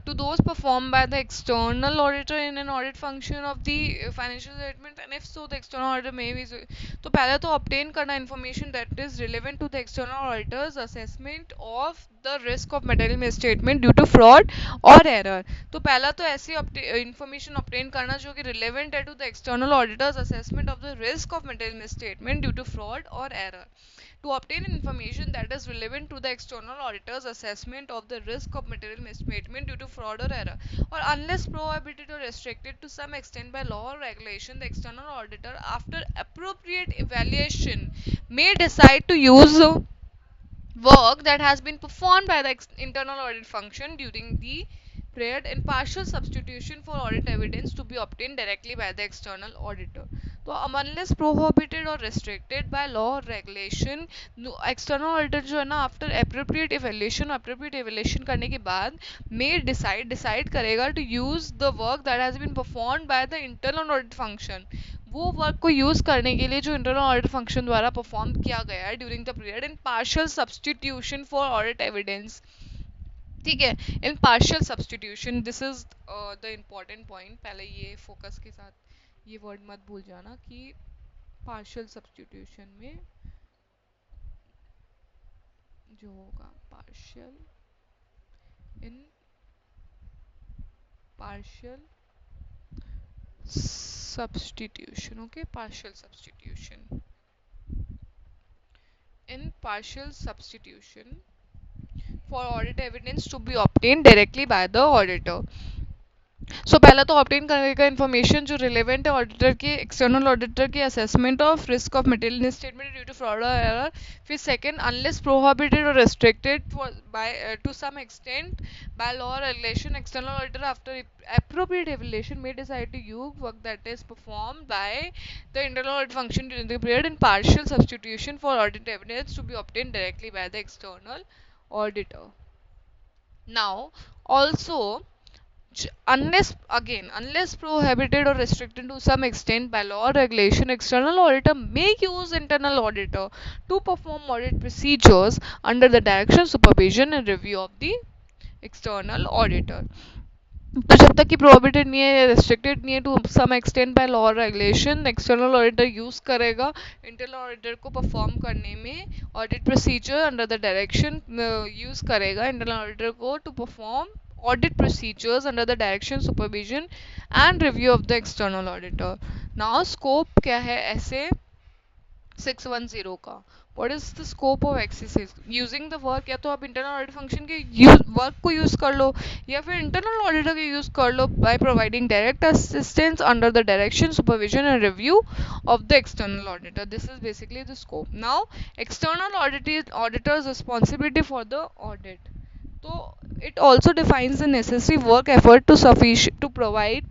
to those performed by the external auditor in an audit function of the financial statement, and if so the external auditor may be तो पहले तो obtain करना information that is relevant to the external auditor's assessment of the risk of material misstatement due to fraud or error. तो पहला तो ऐसी information obtain करना जो कि relevant है to the external auditor's assessment of the risk of material misstatement due to fraud or error. To obtain information that is relevant to the external auditor's assessment of the risk of material misstatement due to fraud or error, or unless prohibited or restricted to some extent by law or regulation, the external auditor, after appropriate evaluation, may decide to use work that has been performed by the internal audit function during the period in partial substitution for audit evidence to be obtained directly by the external auditor. तो unless prohibited or restricted by law or regulation, external auditor जो है ना after appropriate evaluation करने के बाद may decide करेगा to use the work that has been performed by the internal audit function. वो work को यूज करने के लिए जो इंटरनल ऑडिट फंक्शन द्वारा परफॉर्म किया गया है during the period in partial substitution for audit evidence. ठीक है, in partial substitution this is the important point. पहले ये फोकस के साथ ये वर्ड मत भूल जाना कि पार्शियल सब्सटीट्यूशन में जो होगा partial in partial substitution. Okay, partial substitution. In partial substitution for audit evidence to be obtained directly by the auditor. सो पहला तो ऑब्टेन करेगा इन्फॉर्मेशन जो रिलेवेंट है ऑडिटर के एक्सटर्नल ऑडिटर के assessment of risk of material statement due to fraud और error. फिर second unless prohibited और restricted by to some extent by law regulation external auditor after appropriate evaluation may decide to use work that is performed by the internal audit function during the period in partial substitution for audit evidence to be obtained directly by the external auditor. Now also unless prohibited or restricted to some extent by law or regulation, external auditor may use internal auditor to perform audit procedures under the direction, supervision and review of the external auditor. तो जब तक कि prohibited नहीं है, restricted नहीं है to some extent by law और regulation, external auditor use करेगा इंटरनल ऑडिटर को परफॉर्म करने में audit procedure under the direction use करेगा इंटरनल ऑडिटर को to perform audit procedures under the direction, supervision and review of the external auditor. Now scope क्या है ऐसे 610 का. What is the scope of exercise? Using the work, या तो आप internal audit function के work को use कर लो या फिर internal auditor के use कर लो by providing direct assistance under the direction, supervision and review of the external auditor. This is basically the scope. Now external auditor's responsibility for the audit. So it also defines the necessary work effort to provide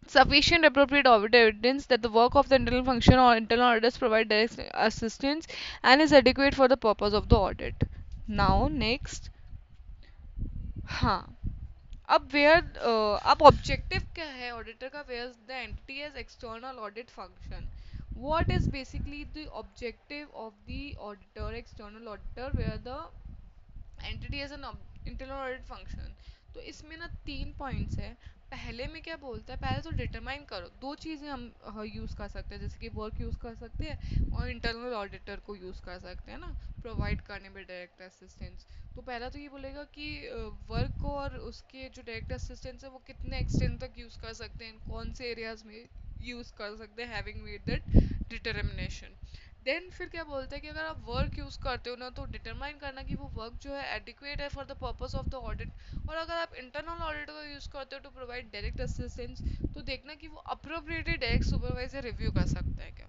sufficient appropriate audit evidence that the work of the internal function or internal auditors provide direct assistance and is adequate for the purpose of the audit. Now next, हाँ, अब objective क्या है auditor का, where the entity has external audit function. What is basically the objective of the auditor, external auditor, where the entity has an internal audit function. तो इसमें ना 3 points है. पहले में क्या बोलता है, पहले तो डिटरमाइन करो. दो चीज़ें हम यूज़ कर सकते हैं, जैसे कि वर्क यूज़ कर सकते हैं और इंटरनल ऑडिटर को यूज़ कर सकते हैं ना प्रोवाइड करने में डायरेक्ट असिस्टेंस. तो पहला तो ये बोलेगा कि वर्क को और उसके जो डायरेक्ट असिस्टेंस है वो कितने एक्सटेंट तक यूज़ कर सकते हैं, कौन से एरियाज में यूज़ कर सकते हैं, having made that determination. Then फिर क्या बोलते हैं कि अगर आप वर्क यूज़ करते हो ना तो डिटरमाइन करना कि वो वर्क जो है एडिक्वेट है for the purpose of the audit. और अगर आप इंटरनल ऑडिट को यूज़ करते हो टू प्रोवाइड डायरेक्ट असिस्टेंस तो देखना कि वो अप्रोप्रिएटली डायरेक्ट सुपरवाइजर रिव्यू कर सकता है क्या.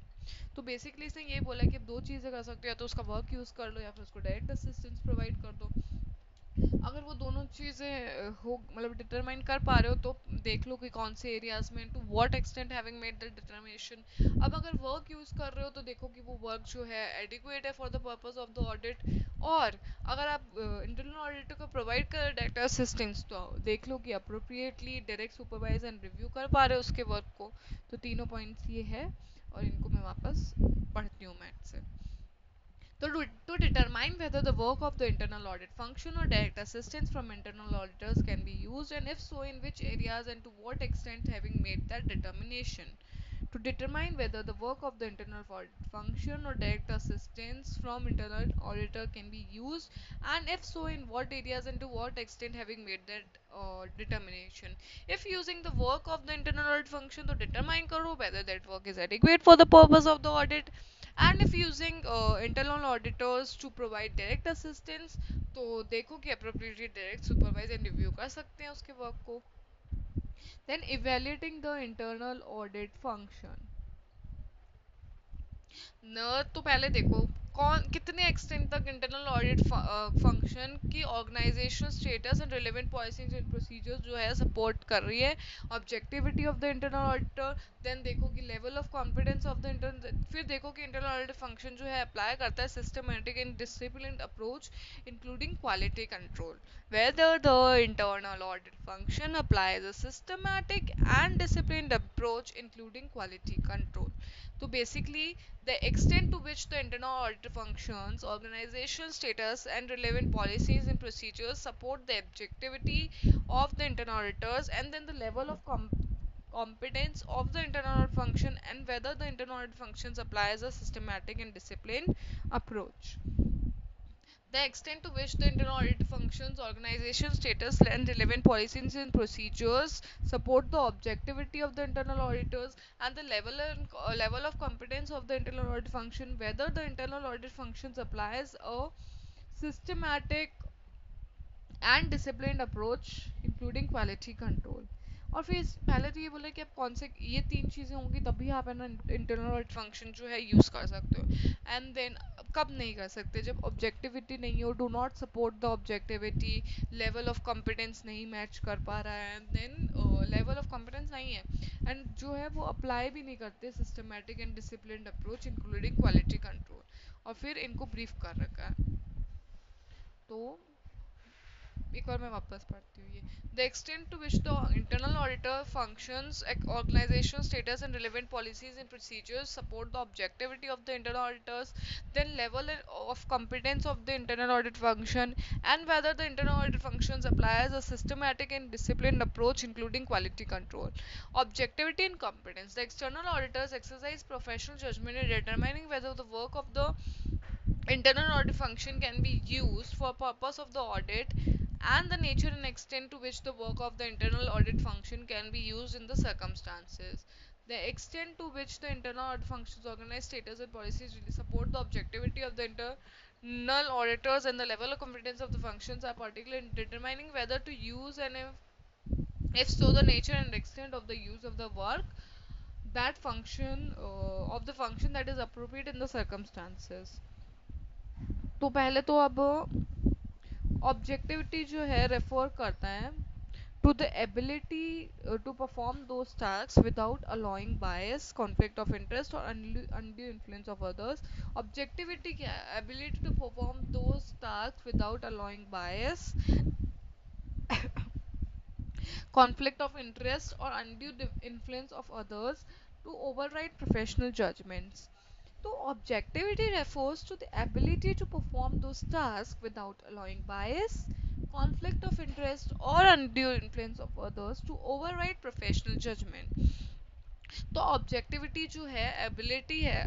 तो बेसिकली इसने ये बोला कि आप दो चीज़ें कर सकते हो, या तो उसका वर्क यूज़ कर लो या फिर उसको डायरेक्ट असिस्टेंस प्रोवाइड कर दो. अगर वो दोनों चीज़ें हो मतलब डिटरमाइन कर पा रहे हो तो देख लो कि कौन से एरियाज में to what extent having made the determination. अब अगर वर्क यूज़ कर रहे हो तो देखो कि वो वर्क जो है एडिक्वेट है for the purpose of the audit. और अगर आप इंटरनल ऑडिटर को प्रोवाइड कर डायरेक्ट असिस्टेंस तो देख लो कि appropriately direct supervise and review कर पा रहे हो उसके वर्क को. तो तीनों पॉइंट्स ये है और इनको मैं वापस पढ़ती हूँ मैथ से. To determine whether the work of the internal audit function or direct assistance from internal auditors can be used, and if so, in which areas and to what extent, having made that determination. To determine whether the work of the internal audit function or direct assistance from internal auditor can be used, and if so, in what areas and to what extent, having made that determination. If using the work of the internal audit function, to determine karo whether that work is adequate for the purpose of the audit, and if using internal auditors to provide direct assistance, तो देखो कि appropriately direct supervise and review कर सकते हैं उसके work को. Then evaluating the internal audit function. न तो पहले देखो कौन कितने एक्सटेंट तक इंटरनल ऑडिट फंक्शन की organization status and relevant policies and procedures जो है सपोर्ट कर रही है objectivity of the internal auditor. Then देखो कि level of confidence of the internal, फिर देखो कि इंटरनल ऑडिट फंक्शन जो है अप्लाई करता है systematic and disciplined approach including quality control. Whether the internal audit function applies a systematic and disciplined approach including quality control. So basically, the extent to which the internal audit functions, organizational status, and relevant policies and procedures support the objectivity of the internal auditors, and then the level of competence of the internal audit function, and whether the internal audit functions applies a systematic and disciplined approach. The extent to which the internal audit functions, organization status, and relevant policies and procedures support the objectivity of the internal auditors, and the level of competence of the internal audit function, whether the internal audit functions applies a systematic and disciplined approach including quality control. और फिर पहले तो ये बोले कि आप कौन से ये तीन चीज़ें होंगी तभी आप है ना इंटरनल ऑडिट फंक्शन जो है यूज़ कर सकते हो. एंड देन कब नहीं कर सकते, जब ऑब्जेक्टिविटी नहीं हो, do not support the objectivity, level of competence नहीं मैच कर पा रहा है, देन लेवल ऑफ कॉम्पिटेंस नहीं है एंड जो है वो अप्लाई भी नहीं करते systematic and disciplined approach including quality control, और फिर इनको ब्रीफ कर रखा है. तो एक बार मैं वापस पढ़ती हूँ ये. The extent to which the internal auditor functions, organization status and relevant policies and procedures support the objectivity of the internal auditors, then level of competence of the internal audit function, and whether the internal audit functions applies a systematic and disciplined approach including quality control. Objectivity and competence. The external auditors exercise professional judgment in determining whether the work of the internal audit function can be used for purpose of the audit, and the nature and extent to which the work of the internal audit function can be used in the circumstances. The extent to which the internal audit functions, organized status and policies really support the objectivity of the internal auditors, and the level of competence of the functions are particular in determining whether to use, and if so, the nature and extent of the use of the work that function of the function that is appropriate in the circumstances. तो पहले तो अब objectivity जो है refer करता है to the ability to perform those tasks without allowing bias, conflict of interest or undue influence of others. Objectivity क्या है? Ability to perform those tasks without allowing bias, conflict of interest or undue influence of others to override professional judgments. So objectivity refers to the ability to perform those tasks without allowing bias, conflict of interest or undue influence of others to override professional judgment. तो objectivity जो है ability है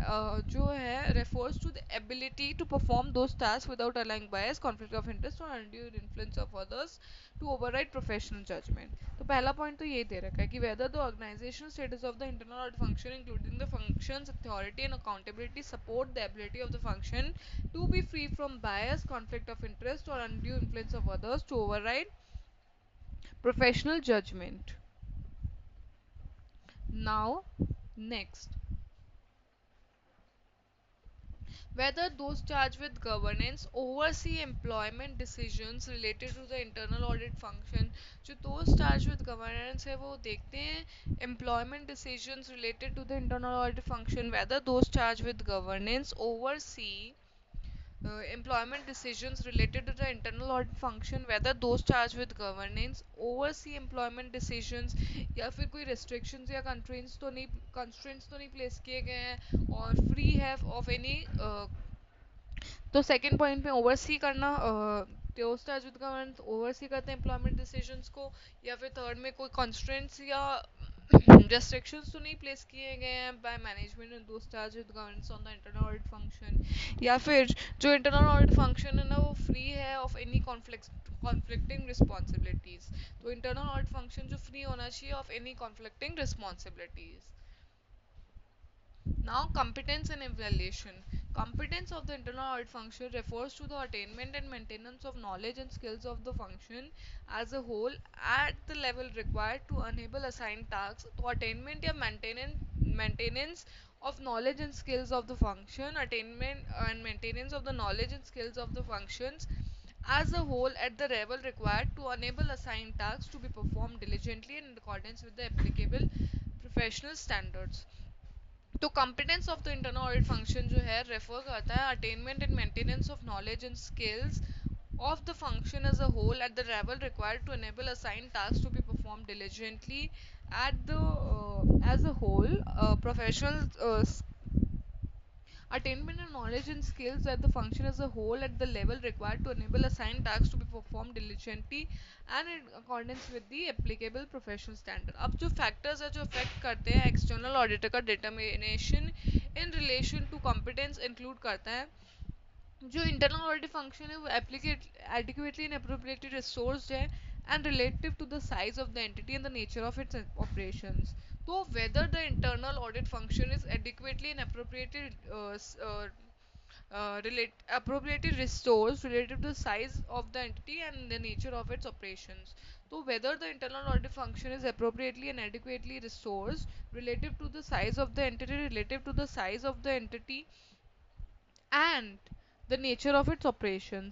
जो है refers to the ability to perform those task without allowing bias, conflict of interest और undue influence of others to override professional judgment. तो पहला point तो ये दे रखा है कि whether the organisation status of the internal audit function including the function's authority and accountability support the ability of the function to be free from bias, conflict of interest और undue influence of others to override professional judgement. Now, next, whether those charged with governance oversee employment decisions related to the internal audit function. जो those charged with governance है वो देखते हैं employment decisions related to the internal audit function, whether those charged with governance oversee employment decisions related to the internal audit function, whether those charged with governance oversee employment decisions, या फिर कोई restrictions या constraints तो नहीं place किए गए हैं और free है of any तो सेकंड पॉइंट में ओवरसी करना, जो स्टार्स विद गवर्नेंस ओवरसी करते हैं एम्प्लॉयमेंट डिसीजंस को, या फिर थर्ड में कोई कंस्ट्रेंट्स या restrictions तो नहीं प्लेस किए गए हैं बाय मैनेजमेंट इन दो stars with governance on the internal audit function, या फिर जो इंटरनल ऑडिट फंक्शन है ना वो फ्री है ऑफ एनी कॉन्फ्लिक्टिंग रिस्पॉन्सिबिलिटीज। तो इंटरनल ऑडिट फंक्शन जो फ्री होना चाहिए of any conflicting responsibilities. Now, competence and evaluation. Competence of the internal audit function refers to the attainment and maintenance of knowledge and skills of the function as a whole at the level required to enable assigned tasks. तो attainment या maintenance of knowledge and skills of the function, attainment and maintenance of the knowledge and skills of the functions as a whole at the level required to enable assigned tasks to be performed diligently and in accordance with the applicable professional standards. तो competence of the internal audit function जो है refer करता है attainment and maintenance of knowledge and skills of the function as a whole at the level required to enable assigned tasks to be performed diligently at the as a whole professional attainment and knowledge and skills at the function as a whole at the level required to enable assigned tasks to be performed diligently and in accordance with the applicable professional standard. अब जो factors है जो affect करते हैं external auditor का determination in relation to competence include करता है जो इंटरनल ऑडिट फंक्शन है वो एडिक्वेटली एंड अप्रोप्रिएटली रिसोर्स्ड है and relative to the size of the entity and the nature of its operations. तो whether the internal audit function is adequately and appropriately resourced relative to the size of the entity and the nature of its operations. So whether the internal audit function is appropriately and adequately resourced relative to the size of the entity relative to the size of the entity and the nature of its operations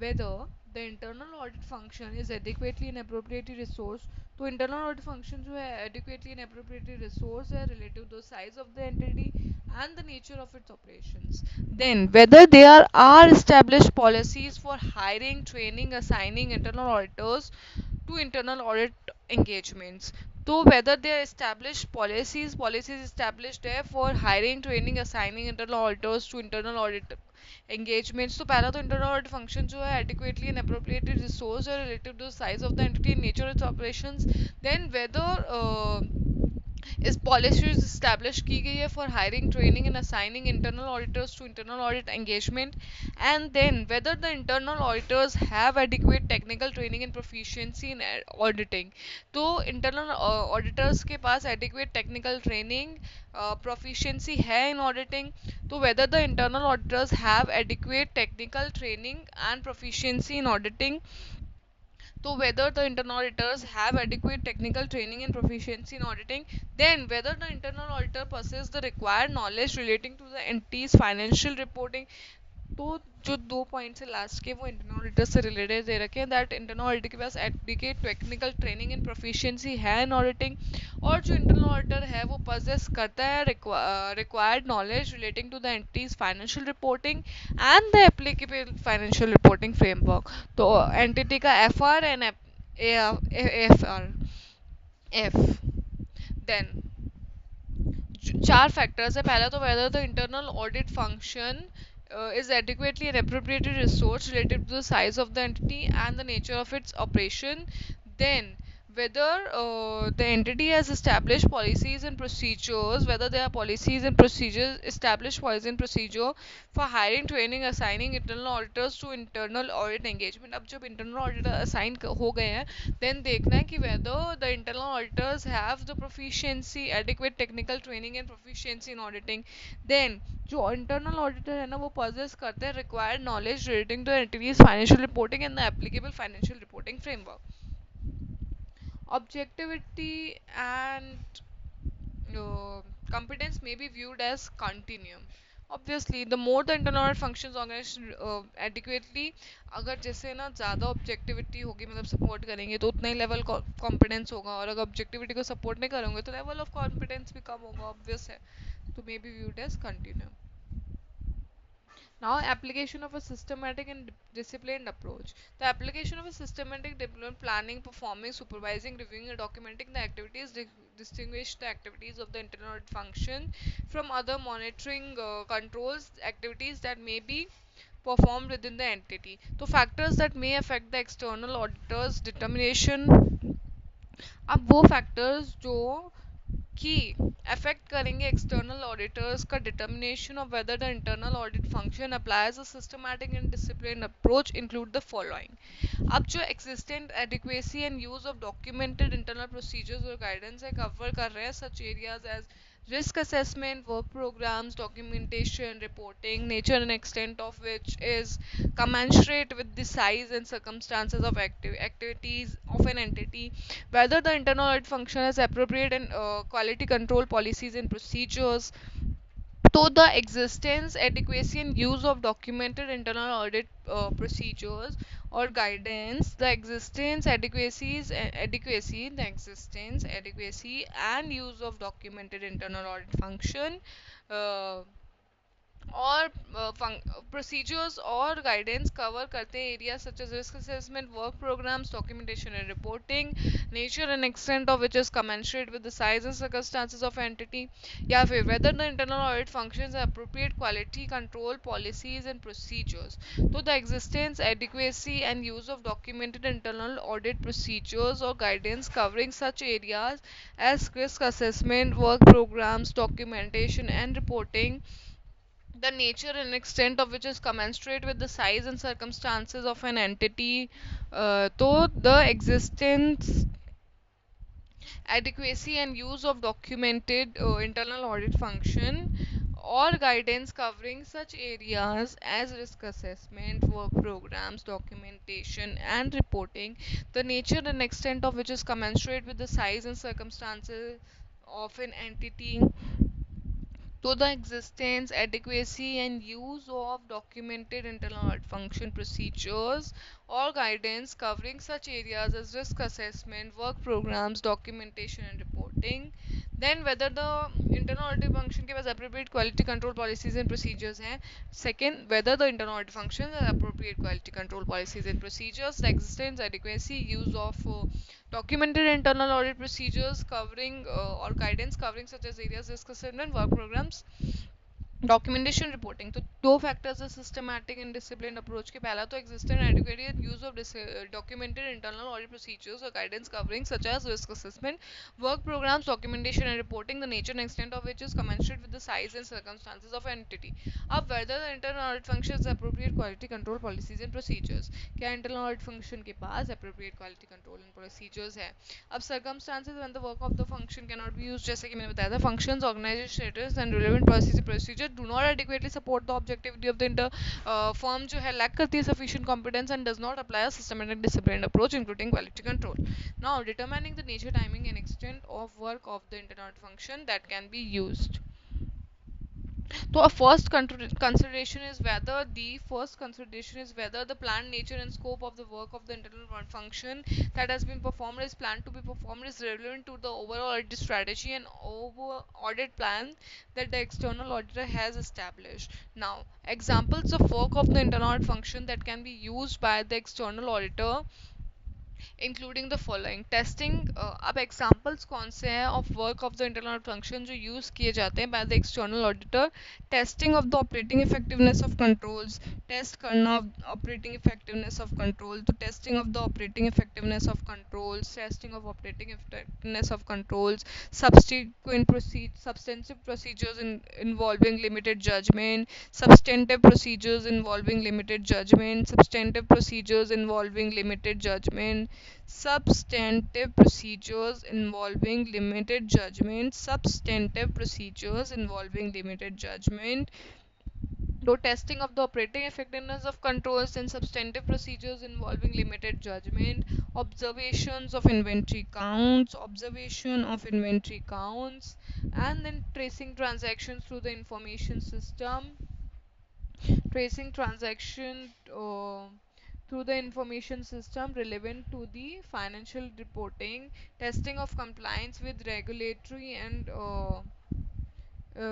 whether the internal audit function is adequately and appropriately resourced. तो internal audit function जो है adequately and appropriately resourced है relative to the size of the entity and the nature of its operations. Then whether there are established policies for hiring, training, assigning internal auditors to internal audit engagements. तो whether there are established policies established है for hiring, training, assigning internal auditors to internal audit engagements. तो पहला तो internal audit function जो है adequately and appropriately resourced है relative to the size of the entity and nature of its operations. Then whether इस policies establish की गई है for hiring training and assigning internal auditors to internal audit engagement and then whether the internal auditors have adequate technical training and proficiency in auditing. तो internal auditors के पास adequate technical training proficiency है in auditing. तो whether the internal auditors have adequate technical training and proficiency in auditing. So whether the internal auditors have adequate technical training and proficiency in auditing, then whether the internal auditor possesses the required knowledge relating to the entity's financial reporting. तो जो दो points है last के वो internal auditor से related दे रखे हैं दैट इंटरनल ऑडिटर के पास adequate technical training and proficiency है इन ऑडिटिंग और जो इंटरनल ऑडिटर है वो पजेस करता है required knowledge relating to the entity's financial reporting and the applicable financial reporting framework. तो एंटिटी का F R and F R F then चार फैक्टर्स है। पहला तो whether the internal audit function is adequately and appropriately resourced relative to the size of the entity and the nature of its operation. Then whether the entity has established policies and procedures, whether there are policies and procedures, established policies and procedure for hiring, training, assigning internal auditors to internal audit engagement. अब जब internal auditor assign हो गए हैं then देखना है कि whether the internal auditors have the proficiency, adequate technical training and proficiency in auditing. Then जो internal auditor है ना वो पजेस करते हैं required knowledge relating two entities financial reporting and the applicable financial reporting framework. Objectivity and competence may be viewed as continuum. Obviously, the more the internal audit functions organized adequately, अगर जैसे ना ज़्यादा objectivity होगी मतलब support करेंगे तो उतना ही level competence होगा और अगर ऑब्जेक्टिविटी को सपोर्ट नहीं करेंगे तो लेवल ऑफ कॉम्पिटेंस भी कम होगा ऑब्वियस है। तो may be viewed as continuum. Now, application of a systematic and disciplined approach. The application of a systematic disciplined planning, performing, supervising, reviewing, and documenting the activities distinguish the activities of the internal audit function from other monitoring controls activities that may be performed within the entity. So factors that may affect the external auditor's determination, अब वो factors जो कि affect करेंगे external auditors का determination of whether the internal audit function applies a systematic and discipline approach include the following. अब जो existent adequacy and use of documented internal procedures और guidance है कवर कर रहे हैं such areas as risk assessment, work programs, documentation, reporting, nature and extent of which is commensurate with the size and circumstances of activities of an entity, whether the internal audit function has appropriate and quality control policies and procedures. So the existence, adequacy and use of documented internal audit procedures or guidance, the existence, adequacy and use of documented internal audit function uh, और procedures और guidance cover करते हैं areas such as risk assessment, work programs, documentation and reporting, nature and extent of which is commensurate with the size and circumstances of entity, या फिर whether the internal audit functions have appropriate quality control policies and procedures. So the existence, adequacy and use of documented internal audit procedures or guidance covering such areas as risk assessment, work programs, documentation and reporting, the nature and extent of which is commensurate with the size and circumstances of an entity, though the existence, adequacy and use of documented internal audit function or guidance covering such areas as risk assessment, work programs, documentation and reporting, the nature and extent of which is commensurate with the size and circumstances of an entity, to the existence, adequacy, and use of documented internal audit function procedures or guidance covering such areas as risk assessment, work programs, documentation, and reporting. Then whether the internal audit function के पास appropriate quality control policies and procedures हैं. Second, whether the internal audit function has appropriate quality control policies and procedures. The existence, adequacy, use of documented internal audit procedures covering or guidance covering such as areas risk assessment, work programs, documentation reporting. तो दो factors है systematic and discipline approach के. पहला तो existent and adequate use of documented internal audit procedures और guidance covering such as risk assessment, work programmes, documentation and reporting, the nature and extent of which is commensurate with the size and circumstances of entity. अब whether the internal audit function appropriate quality control policies and procedures. क्या internal audit function के पास appropriate quality control and procedures है. अब circumstances when the work of the function can not be used, जैसे कि मैंने बताया था, functions, organization status and relevant policy procedure do not adequately support the objectivity of the firm जो है lack करती है sufficient competence and does not apply a systematic disciplined approach including quality control. Now determining the nature, timing and extent of work of the internal function that can be used. So a first consideration is whether the planned nature and scope of the work of the internal function that has been performed is planned to be performed is relevant to the overall audit strategy and over audit plan that the external auditor has established. Now, examples of work of the internal audit function that can be used by the external auditor including the following. Testing. अब examples कौन से हैं of work of the internal function जो use किए जाते हैं by the external auditor. Testing of the operating effectiveness of controls. Test करना operating effectiveness of control. तो testing of the operating effectiveness of controls, testing of operating effectiveness of controls, substantive procedures involving limited judgment, substantive procedures involving limited judgment, substantive procedures involving limited judgment, substantive procedures involving limited judgment, substantive procedures involving limited judgment. So testing of the operating effectiveness of controls and substantive procedures involving limited judgment, observation of inventory counts, and then tracing transactions through the information system, tracing transaction through the information system relevant to the financial reporting, testing of compliance with regulatory and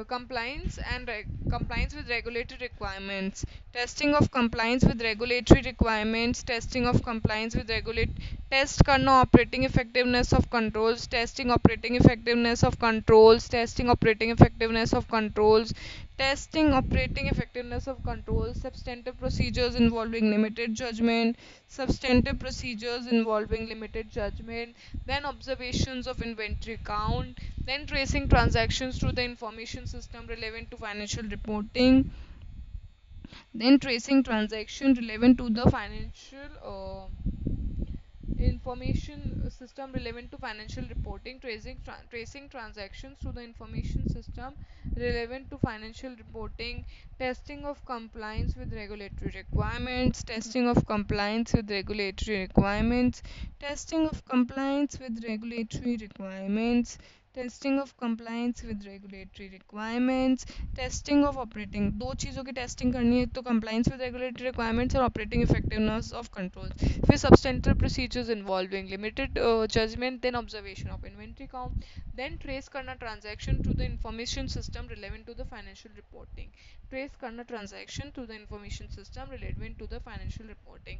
compliance and Compliance with regulatory requirements. Testing of compliance with regulatory requirements. Testing of compliance with regulate. Test करना operating effectiveness of controls. Testing operating effectiveness of controls. Testing operating effectiveness of controls. Testing operating effectiveness of controls. Substantive procedures involving limited judgment. Substantive procedures involving limited judgment. Then observations of inventory count. Then tracing transactions through the information system relevant to financial reporting. Then tracing transaction relevant to the financial information system relevant to financial reporting. Tracing transactions through the information system relevant to financial reporting. Testing of compliance with regulatory requirements. Testing of compliance with regulatory requirements. Testing of compliance with regulatory requirements. Testing of compliance with regulatory requirements. Testing of operating, दो चीज़ों की testing करनी है, तो compliance with regulatory requirements और operating effectiveness of control. फिर substantive procedures involving limited judgment. Then observation of inventory count. Then trace करना transaction to the information system relevant to the financial reporting. Trace करना transaction to the information system relevant to the financial reporting.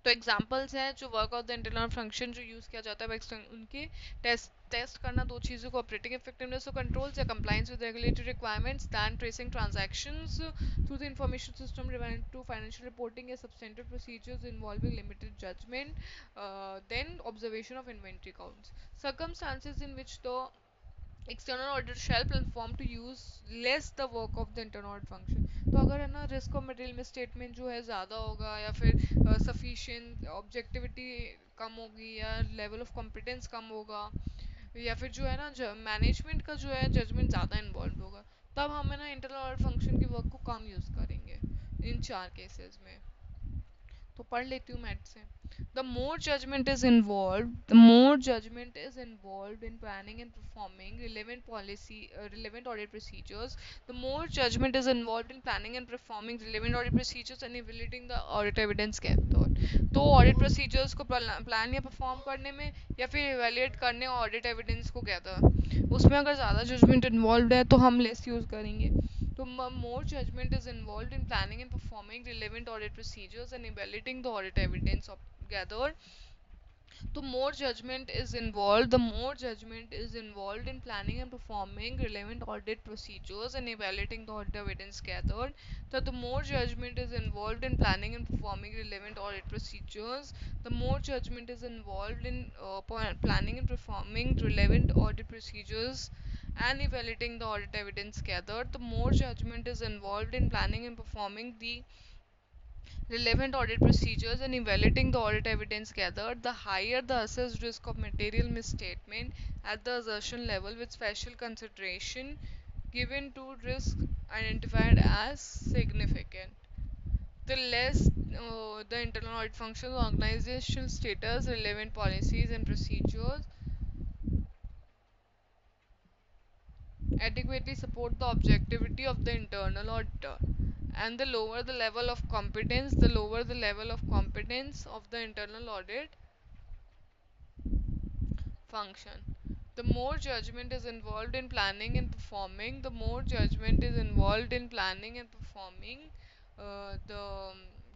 तो examples हैं जो work of the internal function जो use किया जाता है उनके टेस्ट करना दो चीज़ों को, ऑपरेटिंग इफेक्टिवनेस ऑफ कंट्रोल्स या compliance with regulatory requirements. Then tracing transactions through the information system relevant to financial reporting या substantive procedures involving limited judgment. Then observation of inventory counts. Circumstances in which the external auditor shall perform to use less the work of the internal audit function. तो अगर है ना risk और material में statement जो है ज़्यादा होगा, या फिर सफिशिएंट ऑब्जेक्टिविटी कम होगी, या लेवल ऑफ कॉम्पिटेंस कम होगा, या फिर जो है ना मैनेजमेंट का जो है जजमेंट ज़्यादा इन्वॉल्व होगा, तब हम है ना इंटरनल ऑडिट फंक्शन के वर्क को कम यूज़ करेंगे इन चार केसेस में. तो पढ़ लेती हूँ मैथ से. The more judgment is involved, the more judgment is involved in planning and performing relevant audit procedures. The more judgment is involved in planning and performing relevant audit procedures and evaluating the audit evidence gathered. तो audit procedures को plan या perform करने में, या फिर evaluate करने audit evidence को gather, उसमें अगर ज़्यादा judgment involved है तो हम less use करेंगे. So more judgment is involved in planning and performing relevant audit procedures and evaluating the audit evidence gathered. The more judgment is involved, in planning and performing relevant audit procedures and evaluating the audit evidence gathered. So the more judgment is involved in planning and performing relevant audit procedures, the more judgment is involved in planning and performing relevant audit procedures and evaluating the audit evidence gathered. The more judgment is involved in planning and performing the relevant audit procedures and evaluating the audit evidence gathered, the higher the assessed risk of material misstatement at the assertion level, with special consideration given to risk identified as significant. The less the internal audit functions, organizational status, relevant policies and procedures adequately support the objectivity of the internal auditor, and the lower the level of competence, of the internal audit function. The more judgment is involved in planning and performing, the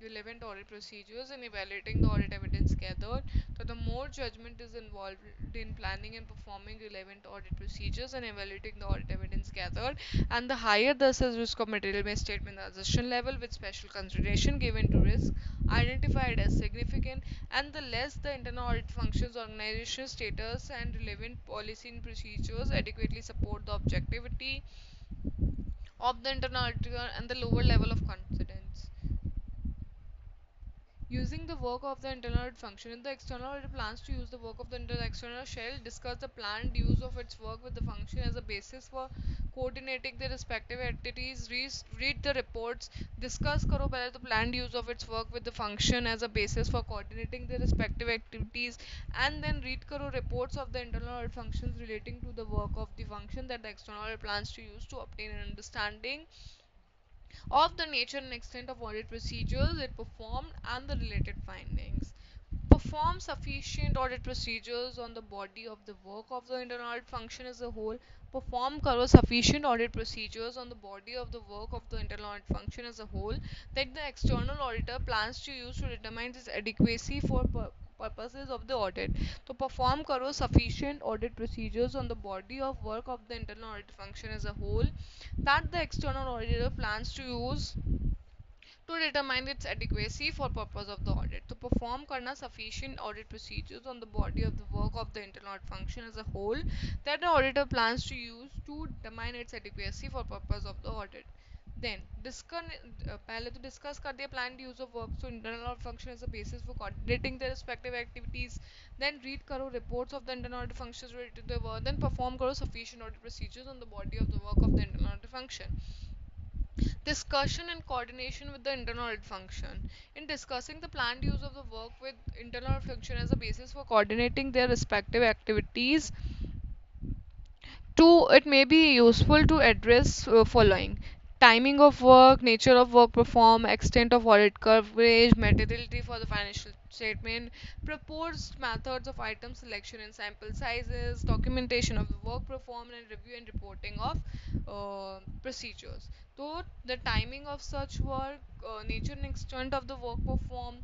relevant audit procedures and evaluating the audit evidence gathered. So the more judgment is involved in planning and performing relevant audit procedures and evaluating the audit evidence gathered, and the higher the assessed risk of material misstatement at the assertion level, with special consideration given to risk identified as significant, and the less the internal audit functions, organizational status, and relevant policy and procedures adequately support the objectivity of the internal auditor, and the lower level of confidence. Using the work of the internal audit function. If the external auditor plans to use the work of the external shall discuss the planned use of its work with the function as a basis for coordinating the respective activities. Read the reports. Discuss करो पहले the planned use of its work with the function as a basis for coordinating the respective activities, and then read करो reports of the internal audit functions relating to the work of the function that the external auditor plans to use to obtain an understanding of the nature and extent of audit procedures it performed and the related findings. perform sufficient audit procedures on the body of the work of the internal audit function as a whole. Perform करो sufficient audit procedures on the body of the work of the internal audit function as a whole that the external auditor plans to use to determine its adequacy for purposes of the audit. तो perform करो sufficient audit procedures on the body of work of the internal audit function as a whole that the external auditor plans to use to determine its adequacy for purpose of the audit. To perform करना sufficient audit procedures on the body of the work of the internal audit function as a whole that the auditor plans to use to determine its adequacy for purpose of the audit. Then पहले तो discuss कर दिया planned use of work to internal audit function as a basis for coordinating the respective activities. Then read करो reports of the internal audit functions related to the work. Then perform करो sufficient audit procedures on the body of the work of the internal audit function. Discussion and coordination with the internal audit function. In discussing the planned use of the work with internal audit function as a basis for coordinating their respective activities, it may be useful to address following: timing of work, nature of work performed, extent of audit coverage, materiality for the financial statement, proposed methods of item selection and sample sizes, documentation of the work performed, and review and reporting of procedures. So the timing of such work, nature and extent of the work performed,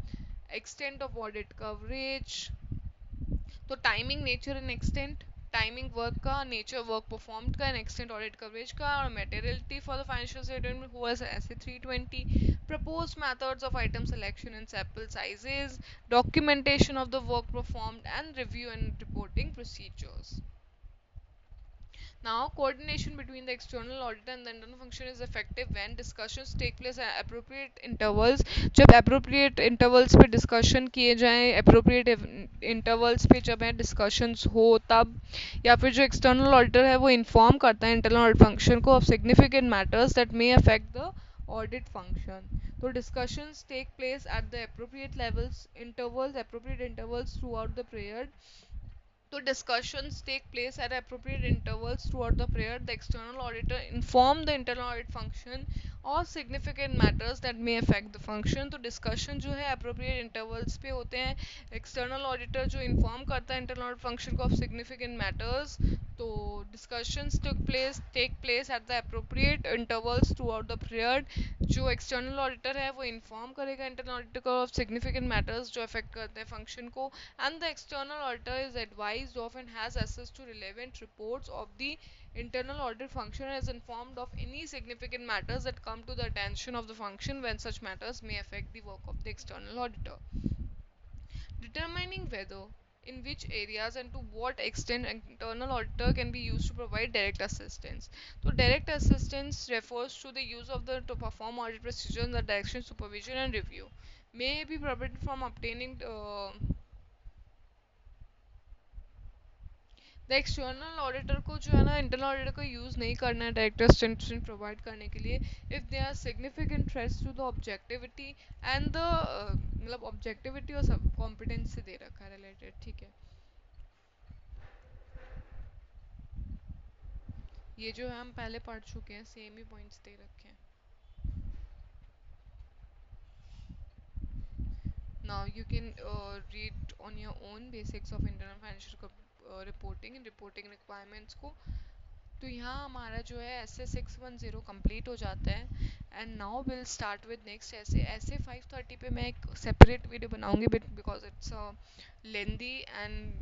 extent of audit coverage, तो timing nature and extent, timing work का, nature work performed का and extent audit coverage का, और materiality for the financial statement हुआ ऐसे 320, propose methods of item selection and sample sizes, documentation of the work performed and review and reporting procedures. Now, coordination between the external auditor and the internal function is effective when discussions take place at appropriate intervals. जब appropriate intervals पे discussion किए जाएं, appropriate intervals पे जब है discussions हो तब, या फिर जो external auditor है वो inform करता है internal audit function को of significant matters that may affect the audit function. So discussions take place at the appropriate appropriate intervals throughout the period. So discussions take place at appropriate intervals throughout the period. The external auditor inform the internal audit function और significant matters that may affect the function. तो discussion जो है appropriate intervals पे होते हैं. External auditor जो inform करता है internal audit function को of significant matters. तो discussions take place at the appropriate intervals throughout the period. जो external auditor है वो inform करेगा internal auditor को of significant matters जो affect करते हैं function को, and the external auditor is advised of and has access to relevant reports of the internal audit function and is informed of any significant matters that come to the attention of the function when such matters may affect the work of the external auditor. Determining whether, in which areas and to what extent internal auditor can be used to provide direct assistance. So direct assistance refers to the use of the to perform audit procedures in the direction, supervision and review. May be prohibited from obtaining the external auditor को जो है ना internal auditor को use नहीं करना है direct assistance provide करने के लिए if they are significant threats to the objectivity and the मतलब ऑब्जेक्टिविटी और सब कॉम्पिटेंस से दे रखा है रिलेटेड. ठीक है, ये जो है हम पहले पढ़ चुके हैं, सेम ही पॉइंट्स दे रखे हैं. Now you can read on your own basics of internal financial reporting and reporting requirements को. तो यहाँ हमारा जो है ऐसे 610 कंप्लीट हो जाता है and now will start with next ऐसे 530 पे मैं एक सेपरेट वीडियो बनाऊंगी बिकॉज इट्स लेंदी एंड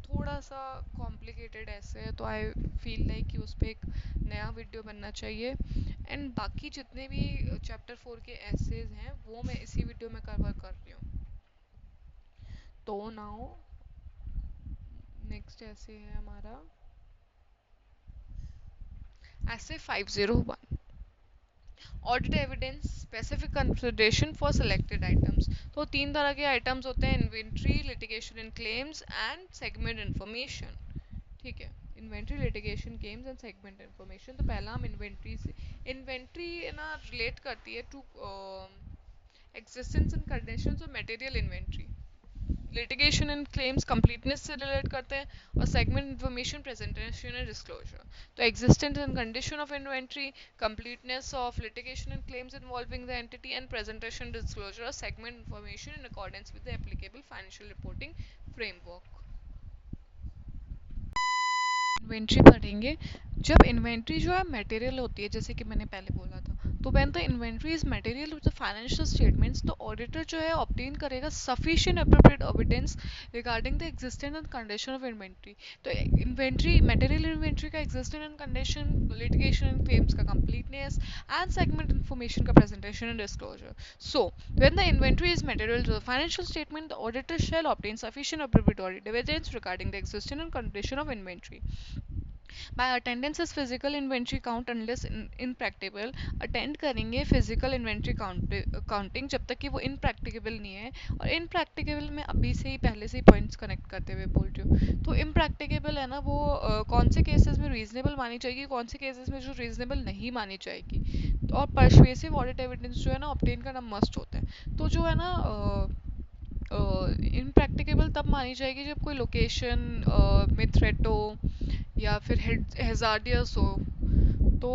थोड़ा सा कॉम्प्लिकेटेड ऐसे है, तो आई फील लाइक कि उस पर एक नया वीडियो बनना चाहिए. एंड बाकी जितने भी चैप्टर 4 के एसेज हैं वो मैं इसी वीडियो में कवर कर रही हूँ. तो नाउ नेक्स्ट ऐसे है हमारा ऐसे 501 audit evidence specific consideration for selected items. तो 3 तरह के आइटम्स होते हैं: inventory, litigation and claims and segment information. ठीक है, inventory, litigation, claims and segment information. तो पहला हम इन्वेंट्री से, इन्वेंट्री ना रिलेट करती है to existence and conditions of material inventory. Litigation and claims completeness से रिलेट करते हैं, और segment information presentation and disclosure तो existence and condition of inventory, completeness of litigation and claims involving the entity and presentation disclosure segment information in accordance with the applicable financial reporting framework. Inventory पढ़ेंगे। जब inventory जो है material होती है, जैसे कि मैंने पहले बोला था, तो when the inventory is material with the financial statements, तो ऑडिटर जो है ऑब्टेन करेगा sufficient appropriate evidence regarding the existence and condition of inventory. तो इन्वेंट्री मटेरियल इन्वेंट्री का existence and condition, litigation and claims का कंप्लीटनेस एंड सेगमेंट इन्फॉर्मेशन का presentation and disclosure. So when the inventory is material to the financial statement, the auditor shall obtain sufficient appropriate audit evidence regarding the existence and condition of inventory. By attendance is physical inventory count unless impracticable, attend करेंगे physical inventory counting जब तक कि वो impracticable नहीं है। और impracticable मैं अभी से ही पहले से ही points connect करते हुए बोल रही हूँ। तो impracticable है ना, वो कौन से cases में reasonable मानी जाएगी, कौन से cases में जो reasonable नहीं मानी जाएगी। और persuasive audit evidence जो है ना obtain करना must होता है। तो जो है ना इनप्रैक्टिकेबल तब मानी जाएगी जब कोई लोकेशन में थ्रेट हो या फिर हैजार्डियस हो। तो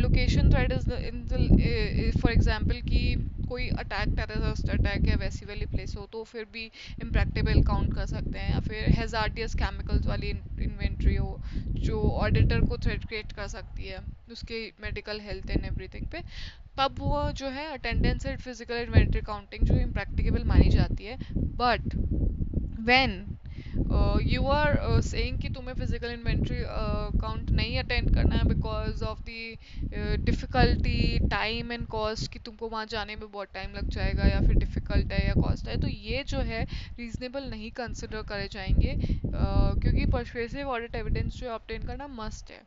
location threat is in for example कि कोई अटैक, टेररिस्ट अटैक है वैसी वाली प्लेस हो, तो फिर भी इम्प्रैक्टिकल काउंट कर सकते हैं। या फिर हैजार्डियस केमिकल्स वाली इन्वेंट्री हो जो ऑडिटर को थ्रेट क्रिएट कर सकती है उसके मेडिकल हेल्थ एंड एवरीथिंग पे, तब वो जो है attendance and physical inventory counting जो इम्प्रैक्टिकेबल मानी जाती है। But when you are saying कि तुम्हें फिजिकल इन्वेंट्री काउंट नहीं अटेंड करना है because of the difficulty, time and cost, कि तुमको वहाँ जाने में बहुत टाइम लग जाएगा या फिर डिफ़िकल्ट है या कॉस्ट है, तो ये जो है रीजनेबल नहीं कंसिडर करे जाएंगे, क्योंकि परसुएसिव ऑडिट एविडेंस जो ऑब्टेन करना मस्ट है।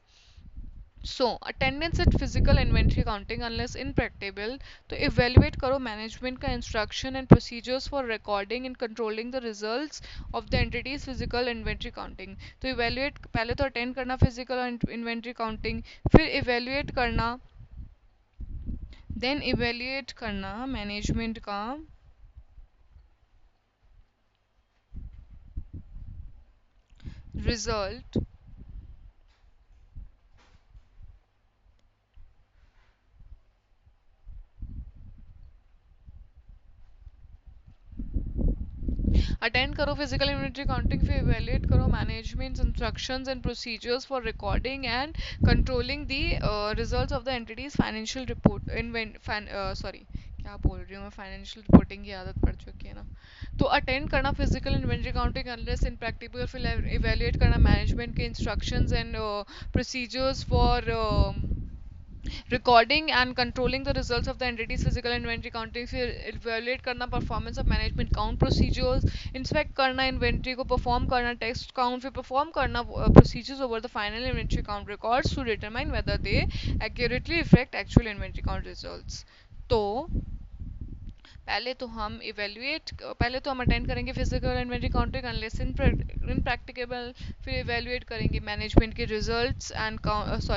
So attendance at physical inventory counting unless impractical, तो इवेल्युएट करो मैनेजमेंट का instruction and procedures for recording and controlling the results of the entity's physical inventory counting. तो इवेल्युएट, पहले तो attend करना फिजिकल इन्वेंट्री काउंटिंग, फिर evaluate करना, then evaluate करना मैनेजमेंट का रिजल्ट अटेंड करो फिजिकल इन्वेंट्री काउंटिंग, फिर इवेल्युएट करो management instructions and procedures for recording and controlling the results of the entity's financial report sorry क्या बोल रही हूँ मैं, फाइनेंशियल रिपोर्टिंग की आदत पड़ चुकी है ना। तो अटेंड करना फिजिकल इन्वेंट्री काउंटिंग अनलेस इन प्रैक्टिकल, फिर इवेल्युएट करना मैनेजमेंट के instructions and procedures for recording and controlling the results of the entity's physical inventory counting, फिर evaluate करना performance of management count procedures, inspect करना inventory को perform करना test count, फिर perform करना procedures over the final inventory count records to determine whether they accurately reflect actual inventory count results। तो पहले तो हम अटेंड करेंगे physical inventory counting unless impracticable, फिर इवेल्युएट करेंगे मैनेजमेंट के results and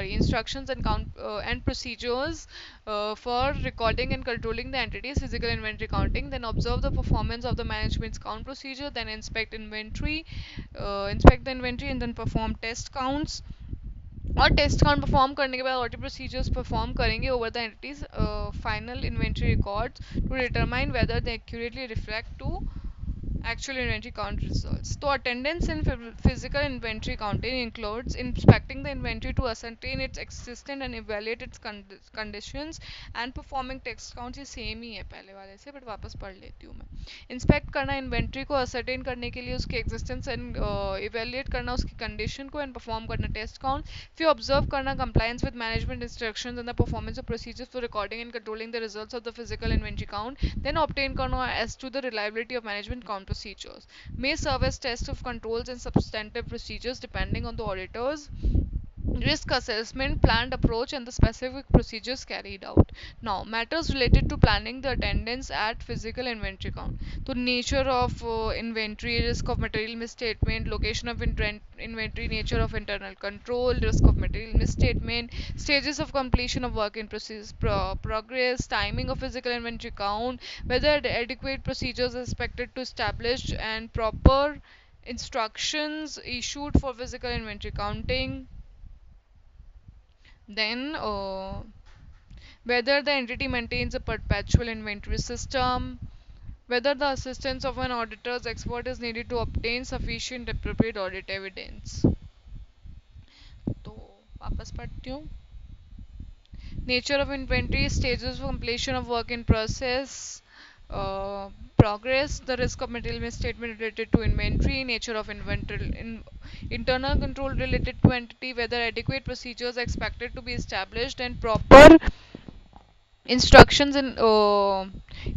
instructions and count and procedures for recording and controlling the entity's physical inventory counting, then observe the performance of the management's count procedure, then inspect the inventory and then perform test counts. और test count perform करने के बाद audit procedures perform करेंगे over the entity's final inventory records to determine whether they accurately reflect to actual inventory count results. So attendance in physical inventory counting includes inspecting the inventory to ascertain its existence and evaluate its conditions and performing text counts। ये same ही है पहले वाले से, but वापस पढ़ लेती हूँ मैं। इंस्पेक्ट करना इन्वेंट्री को असरटेन करने के लिए उसके एग्जिस्टेंस एंड इवेल्युएट करना उसकी कंडीशन को एंड परफॉर्म करना टेस्ट काउंट, फिर ऑब्जर्व करना compliance with management instructions and the performance of procedures for recording and controlling the results of the physical inventory count, then obtain करना as to the reliability of management count procedures, may serve as test of controls and substantive procedures depending on the auditor's risk assessment, planned approach, and the specific procedures carried out. Now, matters related to planning the attendance at physical inventory count. The nature of inventory, risk of material misstatement, location of inventory, nature of internal control, risk of material misstatement, stages of completion of work in progress, timing of physical inventory count, whether the adequate procedures are expected to establish, and proper instructions issued for physical inventory counting. Then, whether the entity maintains a perpetual inventory system, whether the assistance of an auditor's expert is needed to obtain sufficient appropriate audit evidence. तो वापस पढ़ती हूँ. Nature of inventory, stages of completion of work in process, progress, the risk of material misstatement related to inventory, nature of internal control related to entity, whether adequate procedures are expected to be established, and proper instructions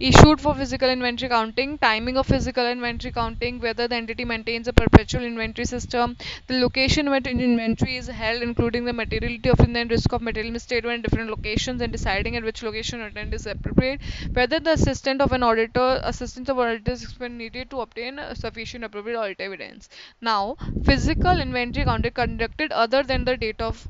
issued for physical inventory counting, timing of physical inventory counting, whether the entity maintains a perpetual inventory system, the location where inventory is held, including the materiality of and risk of material misstatement in different locations, and deciding at which location attend is appropriate, whether the assistance of auditors is needed to obtain sufficient appropriate audit evidence. Now, physical inventory counting conducted other than the date of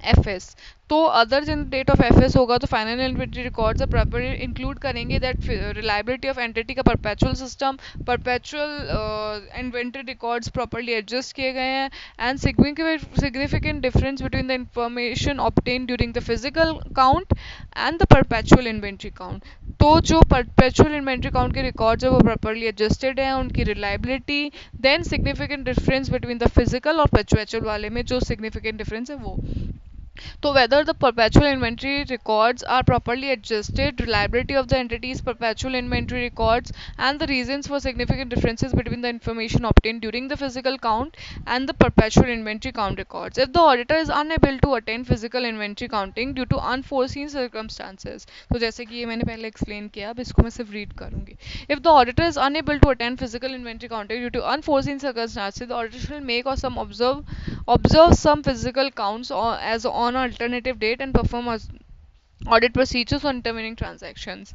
FS. तो other than date of FS होगा तो final inventory records proper include करेंगे that reliability of entity का perpetual system, perpetual inventory records properly adjust किए गए हैं, and significant difference between the information obtain during the physical count and the perpetual inventory count. तो जो perpetual inventory count के records है वो properly adjusted है, उनकी reliability, then significant difference between the physical और परपेचुअल वाले में जो सिग्निफिकेंट डिफरेंस है वो. So whether the perpetual inventory records are properly adjusted, reliability of the entity's perpetual inventory records, and the reasons for significant differences between the information obtained during the physical count and the perpetual inventory count records. If the auditor is unable to attend physical inventory counting due to unforeseen circumstances, तो जैसे कि ये मैंने पहले explain किया, अब इसको मैं सिर्फ read करूँगी. If the auditor is unable to attend physical inventory counting due to unforeseen circumstances, the auditor shall make or some observe some physical counts as on an alternative date and perform audit procedures on intervening transactions.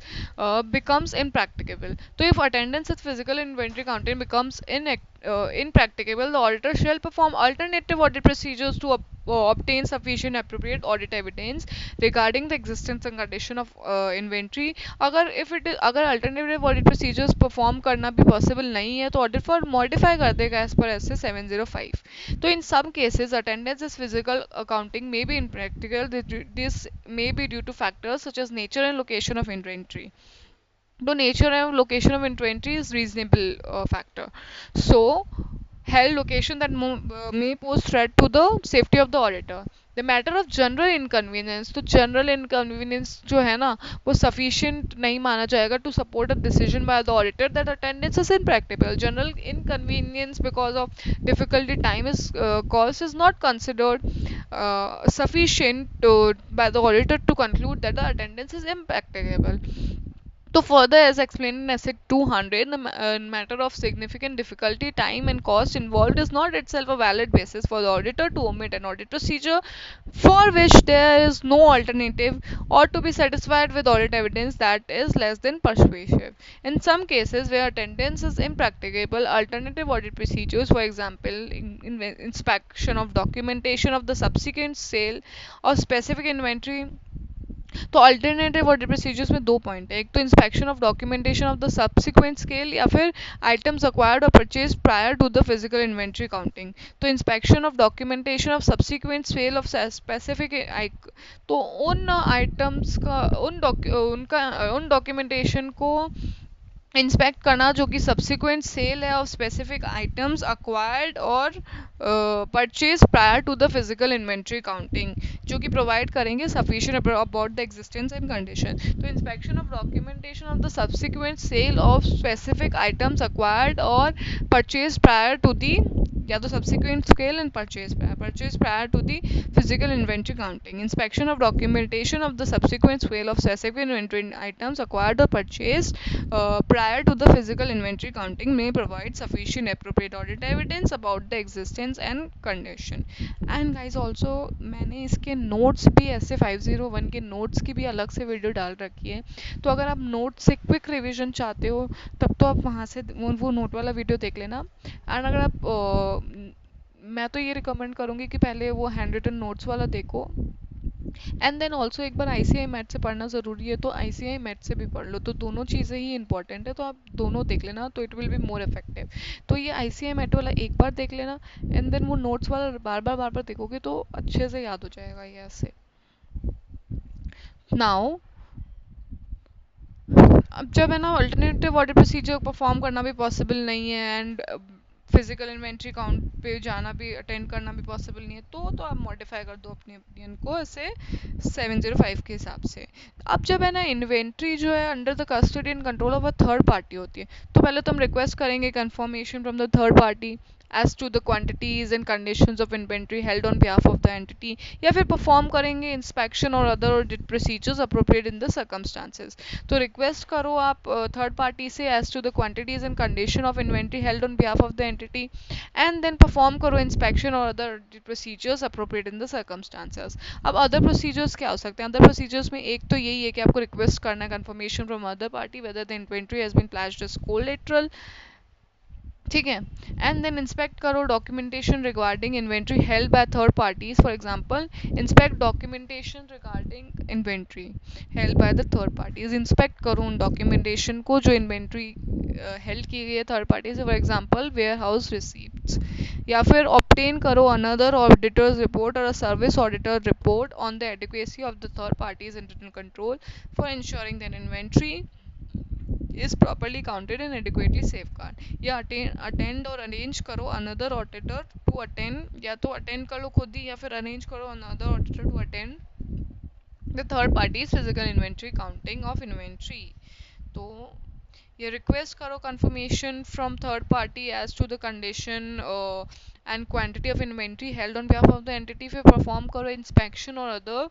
Becomes impracticable. So if attendance at physical inventory counting becomes impracticable, the auditor shall perform alternative audit procedures to obtain sufficient appropriate audit evidence regarding the existence and condition of inventory. अगर alternative audit procedures perform करना भी possible नहीं है तो audit for modify कर देगा as per SA 705. So in some cases attendance as physical accounting may be impractical. This may be due to factors such as nature and location of inventory. The nature and location of inventory is reasonable factor. So held location that may pose threat to the safety of the auditor. The matter of general inconvenience, तो general inconvenience जो है ना वो sufficient नहीं माना जाएगा to support a decision by the auditor that attendance is impractical. General inconvenience because of difficulty time is caused is not considered sufficient by the auditor to conclude that the attendance is impracticable. So further, as explained in Essay 200, the matter of significant difficulty, time and cost involved is not itself a valid basis for the auditor to omit an audit procedure for which there is no alternative, or to be satisfied with audit evidence that is less than persuasive. In some cases where attendance is impracticable, alternative audit procedures, for example, inspection of documentation of the subsequent sale or specific inventory. तो alternative audit procedures में दो point है, एक तो inspection of documentation of the subsequent scale या फिर items acquired और purchase prior to the physical inventory counting. तो inspection of documentation of subsequent sale of specific, तो उन आइटम्स का उन डॉक्यूमेंटेशन को इंस्पेक्ट करना जो कि सब्सिक्वेंट सेल है ऑफ स्पेसिफिक आइटम्स अक्वायर्ड और purchase prior to the physical inventory counting, जो कि प्रोवाइड करेंगे sufficient about the existence and condition. तो inspection of documentation of the subsequent sale of specific items acquired और purchase prior to the या तो subsequent sale and purchase prior to the physical inventory counting, inspection of documentation of the subsequent sale of specific inventory items acquired or purchased prior to the physical inventory counting may provide sufficient appropriate audit evidence about the existence and condition. And guys also मैंने इसके notes भी ऐसे 501 के notes की भी अलग से video डाल रखी है, तो अगर आप नोट से क्विक रिवीजन चाहते हो तब तो आप वहाँ से वो नोट वाला वीडियो देख लेना. एंड अगर आप मैं तो ये रिकमेंड करूँगी कि पहले वो हैंड रिटन नोट्स वाला देखो, एंड देन ऑल्सो एक बार आईसीआई मैथ से पढ़ना ज़रूरी है, तो आईसीआई मैथ से भी पढ़ लो, तो दोनों चीज़ें ही इंपॉर्टेंट है, तो आप दोनों देख लेना, तो it will be more effective. तो ये आईसीआई मैथ वाला एक बार देख लेना, एंड देन वो नोट्स वाला बार बार देखोगे तो अच्छे से याद हो जाएगा ये ऐसे. नाउ अब जब है ना अल्टरनेटिव ऑडिट प्रोसीजर परफॉर्म करना भी पॉसिबल नहीं है, एंड फिजिकल इन्वेंट्री काउंट पे जाना भी अटेंड करना भी पॉसिबल नहीं है, तो आप मॉडिफाई कर दो अपनी ओपिनियन को ऐसे 705 के हिसाब से. अब जब है ना इन्वेंट्री जो है under the custody and control of a third party होती है, तो पहले तो हम रिक्वेस्ट करेंगे confirmation from the third party as to the quantities and conditions of inventory held on behalf of the entity, या फिर परफॉर्म करेंगे इंस्पेक्शन और other audit procedures appropriate in the circumstances. तो रिक्वेस्ट करो आप थर्ड पार्टी से as to the quantities and condition of inventory held on behalf of the entity, and then perform करो inspection और other audit procedures appropriate in the circumstances. अब other procedures क्या हो सकते हैं? अदर प्रोसीजर्स में एक तो यही है कि आपको रिक्वेस्ट करना है confirmation from other party whether the inventory has been pledged as collateral. ठीक है. एंड देन इंस्पेक्ट करो documentation regarding inventory held by third parties. For example inspect documentation regarding inventory held by the third parties. Inspect करो उन documentation को जो inventory held की गई है थर्ड पार्टी से, for example warehouse receipts. या फिर ऑब्टेन करो अनदर ऑडिटर्स रिपोर्ट और a service auditor report on the adequacy of the third party's internal control for ensuring that inventory is properly counted and adequately safeguard. या attend और arrange करो another auditor to attend, या तो attend कर लो खुद ही या फिर arrange करो another auditor to attend the third party's physical inventory counting of inventory. तो ये request करो confirmation from third party as to the condition and quantity of inventory held on behalf of the entity. फिर perform करो inspection और other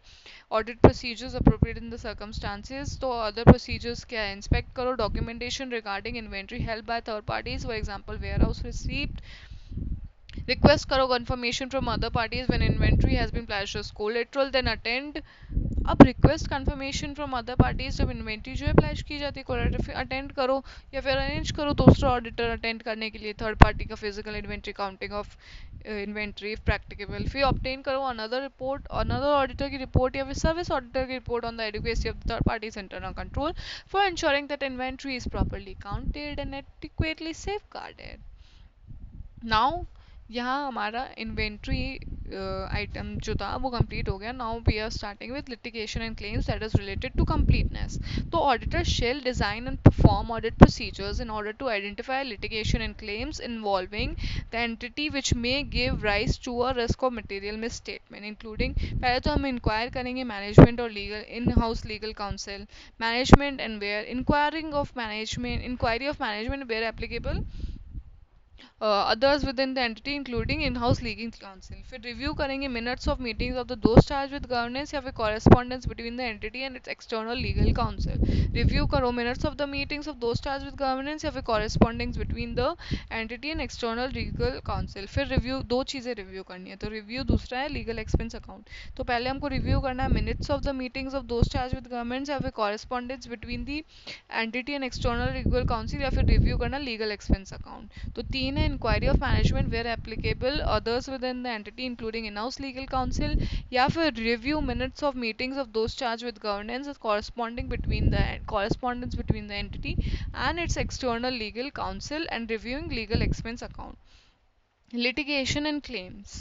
audit procedures appropriate in the circumstances. तो other procedures क्या है? inspect करो documentation regarding inventory held by third parties, for example warehouse receipt. Request करो confirmation from other parties when inventory has been pledged as collateral, then attend. अब request confirmation from other parties जब inventory जो है pledge की जाती है collateral, फिर attend करो या फिर अरेंज करो दूसरा ऑडिटर अटेंड करने के लिए थर्ड पार्टी का physical inventory counting of inventory if practicable. फिर ऑब्टेन करो अनदर रिपोर्ट, अनदर ऑडिटर की रिपोर्ट या फिर सर्विस ऑडिटर की report on the adequacy of the third party's internal control for ensuring that inventory is properly counted and adequately safeguarded. Now यहाँ हमारा inventory item जो था वो कंप्लीट हो गया. Now we are starting with litigation and claims that is related to completeness. तो auditor shall design and perform audit procedures in order to identify litigation and claims involving the entity which may give rise to a risk of material misstatement including. पहले तो हम inquire करेंगे management और legal in house legal counsel management and where inquiry of management where applicable others within the entity including in-house legal counsel. फिर review करेंगे minutes of meetings of the those charged with governance या फिर correspondence between the entity and its external legal counsel. Review करो minutes of the meetings of those charged with governance या फिर correspondence between the entity and external legal counsel. फिर review दो चीज़ें review करनी है, तो रिव्यू दूसरा है लीगल एक्सपेंस अकाउंट. तो पहले हमको रिव्यू करना है minutes of the meetings of those charged with governance या फिर correspondence between the entity and external legal counsel या फिर रिव्यू करना लीगल एक्सपेंस अकाउंट. तो तीन है inquiry of management where applicable others within the entity including in house legal counsel या फिर review minutes of meetings of those charged with governance correspondence between the entity and its external legal counsel and reviewing legal expense account. Litigation and claims.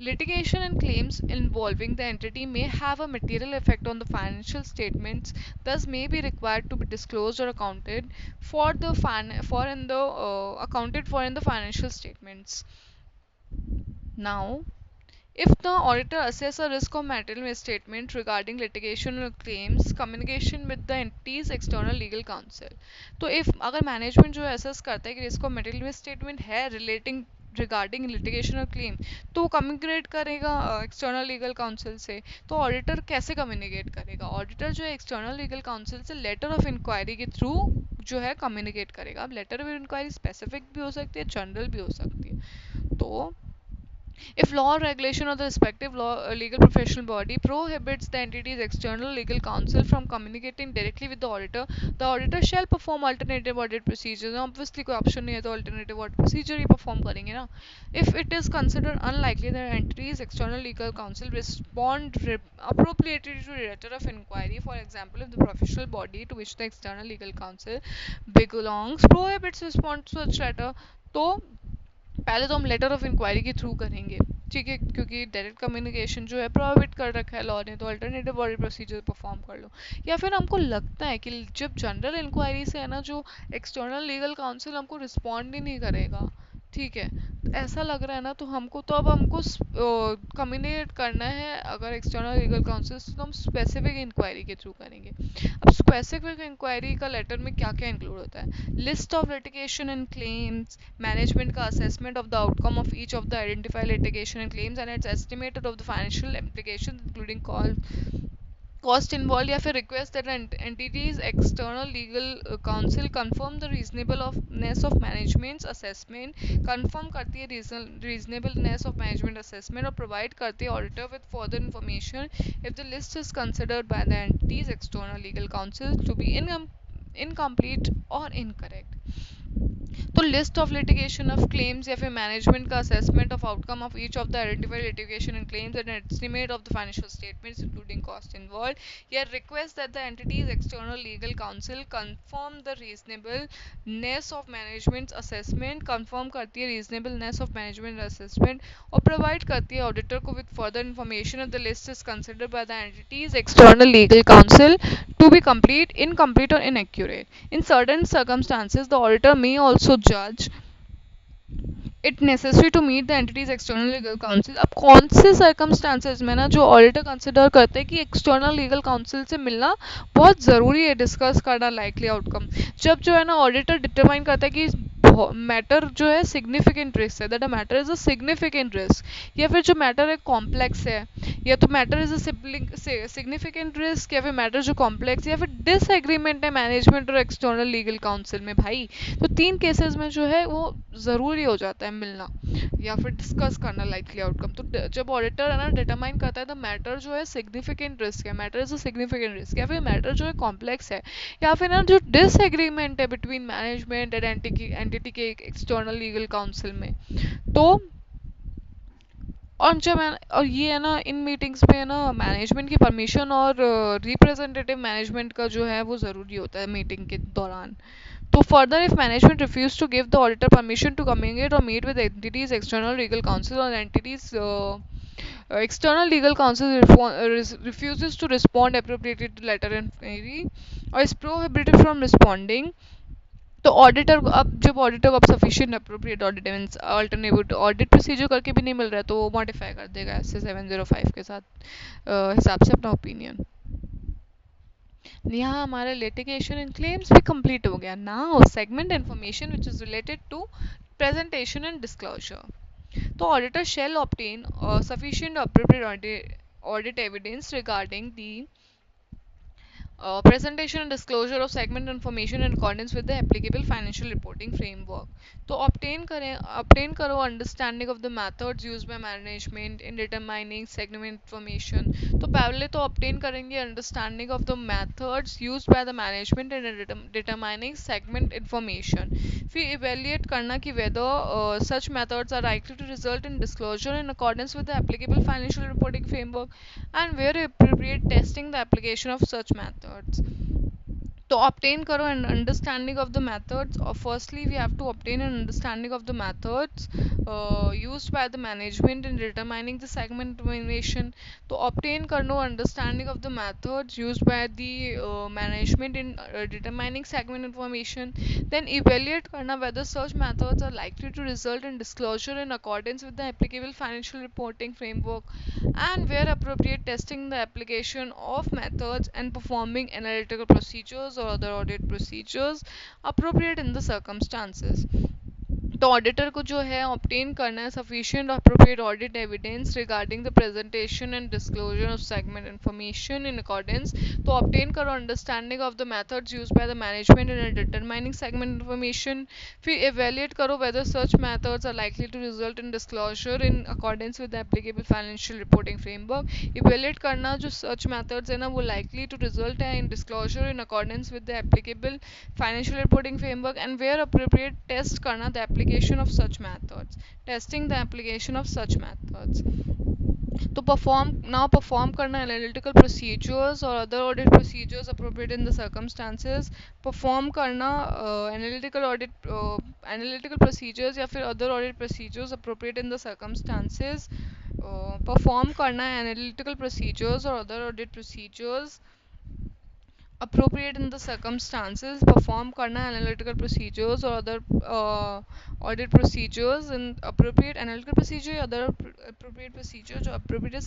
Litigation and claims involving the entity may have a material effect on the financial statements, thus may be required to be disclosed or accounted for accounted for in the financial statements. Now, if the auditor assess a risk of material misstatement regarding litigation or claims, communication with the entity's external legal counsel. तो if अगर management जो assess करता है कि risk of material misstatement है relating regarding litigation और claim, तो वो कम्युनिकेट करेगा एक्सटर्नल लीगल काउंसिल से। तो ऑडिटर कैसे कम्युनिकेट करेगा? ऑडिटर जो है एक्सटर्नल लीगल काउंसिल से लेटर ऑफ इंक्वायरी के थ्रू जो है कम्युनिकेट करेगा। अब लेटर ऑफ इंक्वायरी स्पेसिफिक भी हो सकती है, जनरल भी हो सकती है। तो if law or regulation of the respective legal professional body prohibits the entity's external legal counsel from communicating directly with the auditor shall perform alternative audit procedures. Obviously कोई option नहीं है तो alternative audit procedure ही perform करेंगे ना। If it is considered unlikely that entity's external legal counsel respond appropriately to the letter of inquiry, for example, if the professional body to which the external legal counsel belongs prohibits response to such letter, तो पहले तो हम letter of inquiry के through करेंगे, ठीक है, क्योंकि direct communication जो है प्रोहिबिट कर रखा है लॉ ने, तो अल्टरनेटिव ऑडिट प्रोसीजर परफॉर्म कर लो। या फिर हमको लगता है कि जब जनरल इंक्वायरी से है ना, जो एक्सटर्नल लीगल काउंसिल हमको रिस्पॉन्ड ही नहीं करेगा, ठीक है, तो ऐसा लग रहा है ना, तो हमको तो अब हमको कम्युनिकेट करना है अगर एक्सटर्नल लीगल काउंसिल से, तो हम स्पेसिफिक इंक्वायरी के थ्रू करेंगे। अब स्पेसिफिक इंक्वायरी का लेटर में क्या क्या इंक्लूड होता है? List of litigation and claims, management का assessment of the outcome of each of the identified litigation and claims and its estimated of the financial implication including cost involved, या फिर request that entities external legal counsel confirm the reasonableness of management's assessment, confirm करती है reasonableness of management assessment और provide करती है auditor with further information if the list is considered by the entities external legal counsel to be incomplete or incorrect। तो list of litigation of claims या फिर management का assessment of outcome of each of the identified litigation and claims and estimate of the financial statements including cost involved, या request that the entity's external legal counsel confirm the reasonableness of management assessment, confirm करती है reasonableness of management assessment और provide करती है auditor को with further information of the list is considered by the entity's external legal council to be complete, incomplete, or inaccurate. In certain circumstances, the auditor may also judge it necessary to meet the entity's external legal counsel। अब कौन से circumstances में ना जो auditor consider करते हैं कि external legal council से मिलना बहुत ज़रूरी है, डिस्कस करना लाइकली आउटकम, जब जो है ना ऑडिटर डिटरमाइन करता है कि मैटर जो है सिग्निफिकेंट रिस्क है, that a matter is a significant risk, या फिर जो मैटर है कॉम्प्लेक्स है, या तो matter is a significant risk, या फिर मैटर जो कॉम्प्लेक्स, या फिर डिसएग्रीमेंट है मैनेजमेंट और एक्सटर्नल लीगल काउंसिल में भाई, तो तीन केसेस में जो है वो ज़रूरी हो जाता है मिलना या फिर डिस्कस करना लाइकली आउटकम। तो जब ऑडिटर है ना डिटरमाइन करता है तो मैटर जो है सिग्निफिकेंट रिस्क है, matter is a significant risk, या फिर मैटर जो है कॉम्प्लेक्स है, या फिर ना जो डिसएग्रीमेंट है बिटवीन मैनेजमेंट एंड एंटिटी के एक्सटर्नल लीगल काउंसिल में, तो और ये है ना इन मीटिंग्स में है ना मैनेजमेंट की परमिशन और रिप्रेजेंटेटिव मैनेजमेंट का जो है वो ज़रूरी होता है मीटिंग के दौरान। तो further if management refuse to give the auditor permission to communicate और meet with entities external legal counsel और entities external legal counsel refuses to respond appropriately to letter inquiry or is prohibited from responding, तो auditor को अब जब auditor को अब sufficient appropriate audit means alternative audit procedure करके भी नहीं मिल रहा है, तो वो मॉडिफाई कर देगा ऐसे 705 के साथ हिसाब से अपना ओपिनियन। यहाँ हमारा लिटिगेशन एंड क्लेम्स भी कंप्लीट हो गया। Now segment information which is related to presentation and disclosure. तो auditor shall obtain sufficient appropriate audit evidence regarding the presentation and disclosure of segment information in accordance with the applicable financial reporting framework। तो obtain करो understanding of the methods used by management in determining segment information। तो पहले तो obtain करेंगे understanding of the methods used by the management in determining segment information, फिर evaluate करना कि whether such methods are likely to result in disclosure in accordance with the applicable financial reporting framework and where appropriate testing the application of such methods। तो obtain करो an understanding of the methods, or firstly we have to obtain an understanding of the methods used by the management in determining the segment information। तो obtain करो understanding of the methods used by the management in determining segment information, then evaluate करना whether such methods are likely to result in disclosure in accordance with the applicable financial reporting framework and where appropriate testing the application of methods and performing analytical procedures or other audit procedures appropriate in the circumstances। तो auditor को जो है obtain करना है sufficient appropriate audit evidence regarding the presentation and disclosure of segment information in accordance. तो obtain करो understanding of the methods used by the management in determining segment information. फिर evaluate करो whether such methods are likely to result in disclosure in accordance with the applicable financial reporting framework. evaluate करना जो such methods है ना वो likely to result है in disclosure in accordance with the applicable financial reporting framework, and where appropriate test करना the application of such methods. testing the application of such methods. तो perform करना analytical procedures और other audit procedures appropriate in the circumstances. Perform करना analytical procedures या फिर other audit procedures appropriate in the circumstances. Perform करना analytical procedures और other audit procedures appropriate in the circumstances. perform करना analytical procedures or other audit procedures and appropriate analytical procedure या other appropriate procedure जो appropriate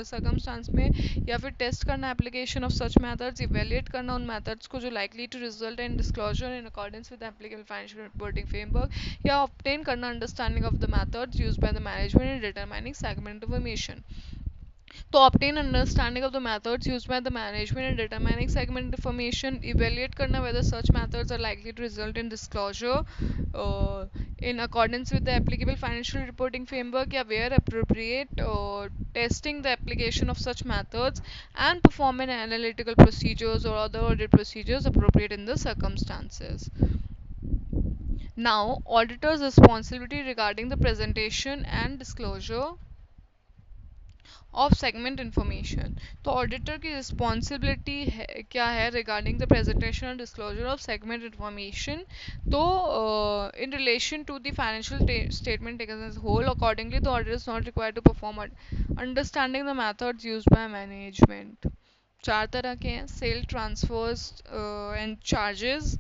circumstance में, या फिर test करना application of such methods. evaluate करना उन methods को जो likely to result in disclosure in accordance with the applicable financial reporting framework, या obtain करना understanding of the methods used by the management in determining segment information. तो obtain understanding of the methods used by the management in determining segment information. evaluate करना whether such methods are likely to result in disclosure in accordance with the applicable financial reporting framework, या where appropriate testing the application of such methods and performing analytical procedures or other audit procedures appropriate in the circumstances. Now, auditor's responsibility regarding the presentation and disclosure of segment information. तो auditor की responsibility है क्या है regarding the presentation and disclosure of segment information. तो in relation to the financial statement taken as whole, accordingly the auditor is not required to perform understanding the methods used by management. चार तरह के हैं: sale, transfers and charges,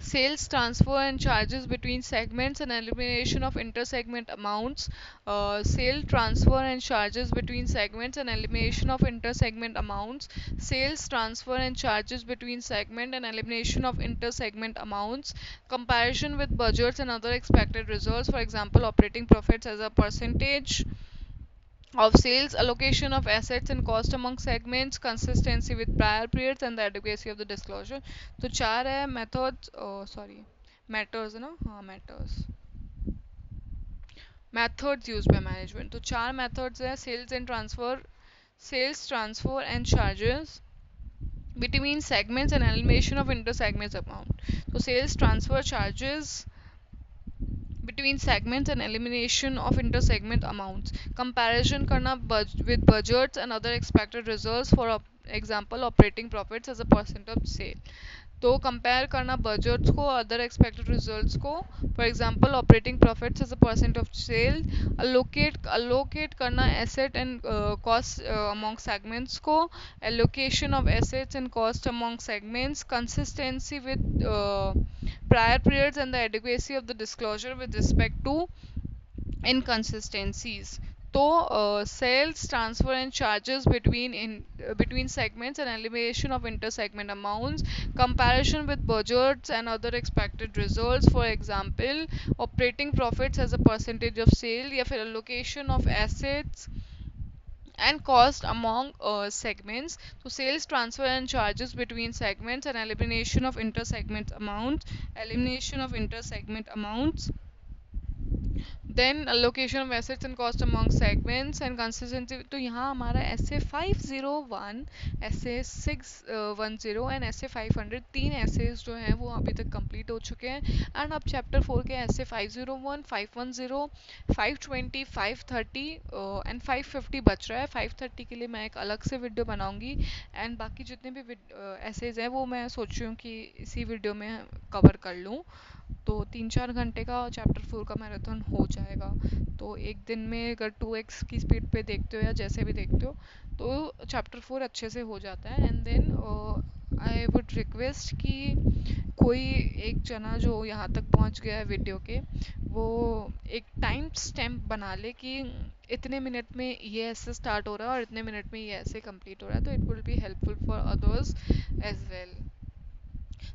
sales transfer and charges between segments and elimination of inter-segment amounts. Sale transfer and charges between segments and elimination of inter-segment amounts. Sales transfer and charges between segment and elimination of inter-segment amounts. Comparison with budgets and other expected results, for example operating profits as a percentage of sales, allocation of assets and cost among segments, consistency with prior periods and the adequacy of the disclosure. तो चार है methods, matters है ना, हाँ matters, methods used by management. तो चार methods है: sales transfer and charges between segments and elimination of inter segments amount. तो sales transfer charges between segments and elimination of inter-segment amounts. Comparison करना with budgets and other expected results, for example operating profits as a percent of sale. तो compare करना budgets को other expected results को, for example operating profits as a percent of sale. Allocate करना asset and cost among segments को, allocation of assets and cost among segments, consistency with prior periods and the adequacy of the disclosure with respect to inconsistencies. तो sales transfer and charges between segments and elimination of inter-segment amounts, comparison with budgets and other expected results, for example operating profits as a percentage of sale, या फिर allocation of assets and cost among segments. So sales transfer and charges between segments and elimination of inter-segment amounts, then allocation of assets and cost among segments and consistency. तो यहाँ हमारा SA 501, SA 610 and SA 500 तीन essays जो हैं वो अभी तक complete हो चुके हैं. एंड अब चैप्टर 4 के SA 501, 510, 520, 530 एंड 550 बच रहा है. 530 के लिए मैं एक अलग से वीडियो बनाऊंगी, एंड बाकी जितने भी essays हैं वो मैं सोच रही हूँ कि इसी वीडियो में कवर कर लूँ. तो 3-4 घंटे का चैप्टर 4 का मैराथन हो जाएगा. तो एक दिन में अगर 2x की स्पीड पे देखते हो या जैसे भी देखते हो तो चैप्टर 4 अच्छे से हो जाता है. And then I would request कि कोई एक जना जो यहाँ तक पहुँच गया है वीडियो के, वो एक टाइम स्टैम्प बना ले कि इतने मिनट में ये ऐसे स्टार्ट हो रहा है और इतने मिनट में ये ऐसे कंप्लीट हो रहा है. तो it will be helpful for others as well.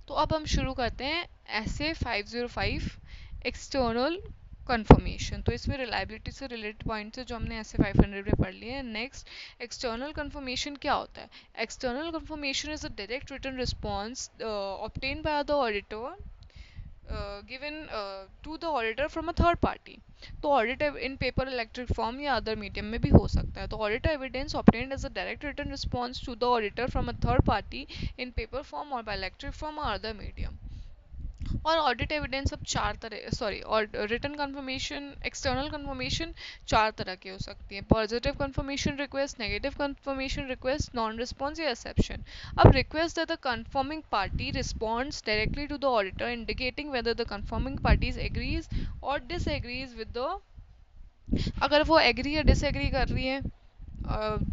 तो अब हम शुरू करते हैं SA 505 एक्सटर्नल कंफर्मेशन, तो इसमें रिलायबिलिटी से रिलेटेड पॉइंट्स है जो हमने ऐसे 500 में पढ़ लिए हैं. नेक्स्ट, एक्सटर्नल कंफर्मेशन क्या होता है? External confirmation is a direct written response obtained by the auditor, given to the auditor from a third party. तो ऑडिट इन पेपर, इलेक्ट्रिक फॉर्म या अदर मीडियम में भी हो सकता है. तो audit evidence obtained as a direct written response to the auditor from a third party in paper form or by electric form or other medium. और audit evidence अब चार तरह, सॉरी, और रिटन कंफर्मेशन, एक्सटर्नल कंफर्मेशन चार तरह की हो सकती है: positive confirmation request, negative confirmation request, non response या एक्सेप्शन. अब request that the confirming party responds directly to the auditor indicating whether the confirming party agrees और डिसएग्रीज विद द, अगर वो एग्री या डिसएग्री कर रही है,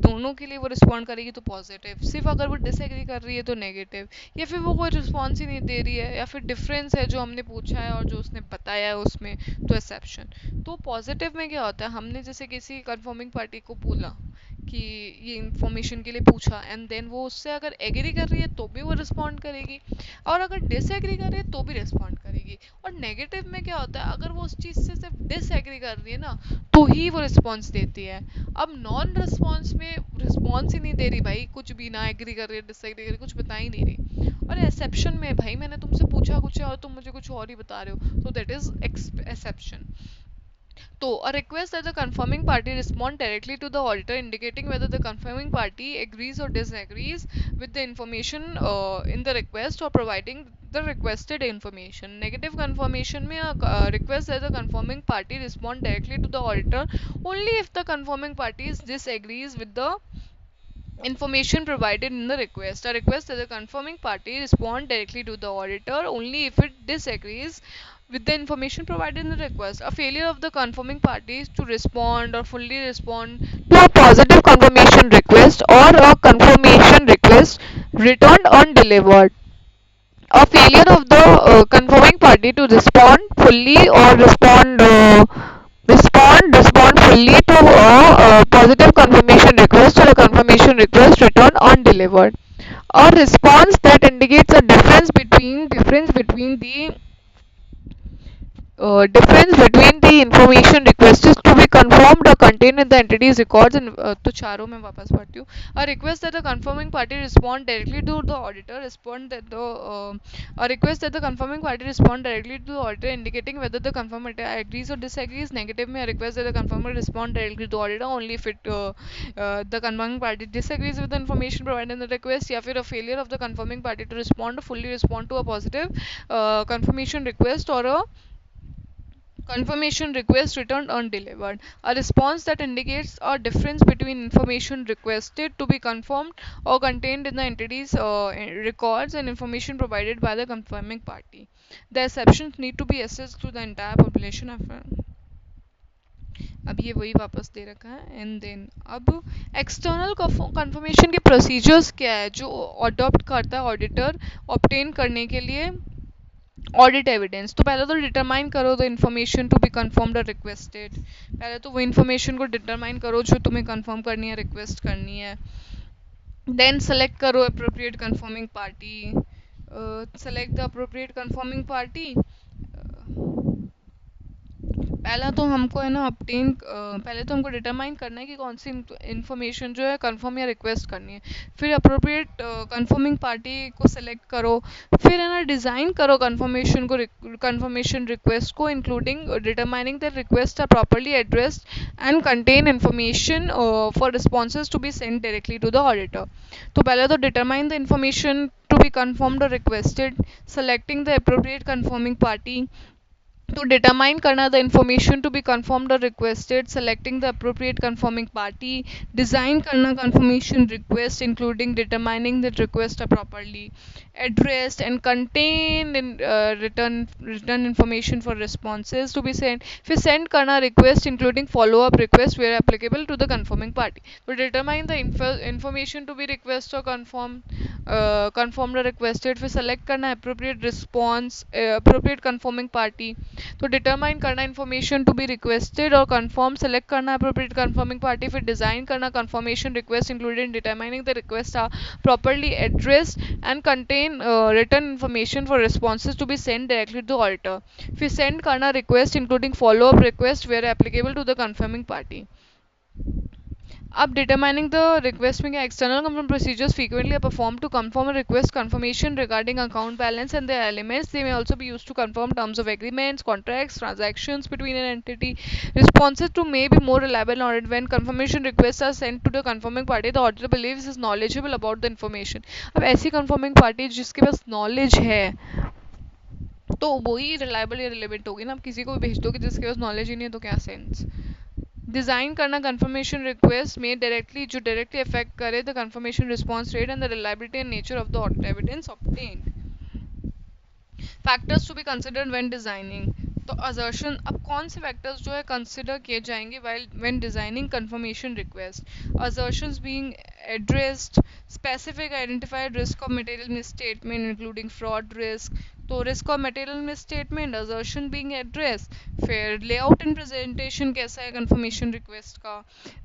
दोनों के लिए वो रिस्पॉन्ड करेगी तो पॉजिटिव, सिर्फ अगर वो डिसएग्री कर रही है तो नेगेटिव, या फिर वो कोई रिस्पॉन्स ही नहीं दे रही है, या फिर डिफरेंस है जो हमने पूछा है और जो उसने बताया है उसमें, तो एक्सेप्शन. तो पॉजिटिव में क्या होता है? हमने जैसे किसी कंफर्मिंग पार्टी को बोला कि ये इंफॉर्मेशन के लिए पूछा, एंड देन वो उससे अगर एग्री कर रही है तो भी वो रिस्पॉन्ड करेगी, और अगर डिसएग्री कर रही है तो भी रिस्पॉन्ड करेगी. और नेगेटिव में क्या होता है? अगर वो उस चीज़ से सिर्फ डिसएग्री कर रही है ना, तो ही वो रिस्पॉन्स देती है. अब नॉन रिस्पॉन्स में रिस्पॉन्स ही नहीं दे रही भाई, कुछ भी ना एग्री कर रही है, डिसएग्री कर रही है, कुछ बता ही नहीं रही. और एक्सेप्शन में भाई मैंने तुमसे पूछा कुछ है और तुम मुझे कुछ और ही बता रहे हो, तो दैट इज एक्सेप्शन. तो a request that the confirming party respond directly to the auditor indicating whether the confirming party agrees or disagrees with the information in the request or providing the requested information. Negative confirmation में a request that the confirming party respond directly to the auditor only if the confirming party disagrees with the information provided in the request. A request that the confirming party respond directly to the auditor only if it disagrees with the information provided in the request. A failure of the confirming parties to respond or fully respond to a positive confirmation request or a confirmation request returned undelivered. A failure of the confirming party to respond fully or respond fully to a positive confirmation request or a confirmation request returned undelivered. A response that indicates a difference between the information requested to be confirmed or contained in the entity's records and तो चारों में वापस पढ़ती हूँ. A request that the confirming party respond directly to the auditor a request that the confirming party respond directly to the auditor indicating whether the confirming agrees or disagrees. Negative में a request that the confirming respond directly to the auditor only if the confirming party disagrees with the information provided in the request, या फिर a failure of the confirming party to respond or fully respond to a positive confirmation request or a confirmation request returned undelivered. A response that indicates a difference between information requested to be confirmed or contained in the entity's records and information provided by the confirming party. The exceptions need to be assessed through the entire population of अब ये वही वापस दे रखा है. And then अब external confirmation के procedures क्या है जो अडॉप्ट करता है ऑडिटर ऑब्टेन करने के लिए ऑडिट एविडेंस. तो पहले तो डिटरमाइन करो the information to be confirmed और रिक्वेस्टेड. पहले तो वो इन्फॉर्मेशन को डिटरमाइन करो जो तुम्हें कंफर्म करनी है, रिक्वेस्ट करनी है. देन सेलेक्ट करो appropriate confirming party. Select the appropriate confirming party. पहला तो हमको है ना obtain पहले तो हमको डिटरमाइन करना है कि कौन सी इन्फॉर्मेशन जो है कंफर्म या रिक्वेस्ट करनी है. फिर अप्रोप्रिएट कंफर्मिंग पार्टी को सेलेक्ट करो. फिर है ना डिज़ाइन करो कंफर्मेशन को, कंफर्मेशन रिक्वेस्ट को, including determining the request are properly addressed and contain information for responses to be send directly to the auditor. तो पहले तो determine the information to be confirmed और requested, selecting the appropriate confirming party. To determine करना the information to be confirmed or requested, selecting the appropriate confirming party, design करना confirmation request including determining that requests are properly addressed and contained in return information for responses to be sent. फिर send करना request including follow up request where applicable to the confirming party. To determine the information to be request or confirm confirm requested, फिर select करना है appropriate response, appropriate confirming party, तो determine करना information to be requested और confirm, select करना appropriate confirming party, फिर design करना confirmation request included determining the request are properly addressed and contain written information for responses to be sent directly to the auditor. फिर send करना request including follow up request where applicable to the confirming party. Up determining the request में क्या external confirm procedures frequently are performed to confirm a request confirmation regarding account balance and their elements. They may also be used to confirm terms of agreements, contracts, transactions between an entity. Responses to may be more reliable and audit when confirmation requests are sent to the confirming party. The auditor believes is knowledgeable about the information. अब ऐसी confirming party जिसके पास knowledge है तो वही reliable या relevant होगी ना. आप किसी को भी भेज दोगे जिसके पास नॉलेज ही नहीं है तो क्या सेंस. डिजाइन करना कंफर्मेशन रिक्वेस्ट में डायरेक्टली जो डायरेक्टली अफेक्ट करे the confirmation response rate and the reliability and nature of the audit evidence obtained. Factors to be considered when designing. तो असर्शन, अब कौन से फैक्टर्स जो है कंसिडर किए जाएंगे while when designing confirmation request. Assertions being addressed, specific identified risk of material misstatement including fraud risk, तो risk of material misstatement, assertion being address. फिर लेआउट एंड प्रेजेंटेशन कैसा है कंफर्मेशन रिक्वेस्ट का,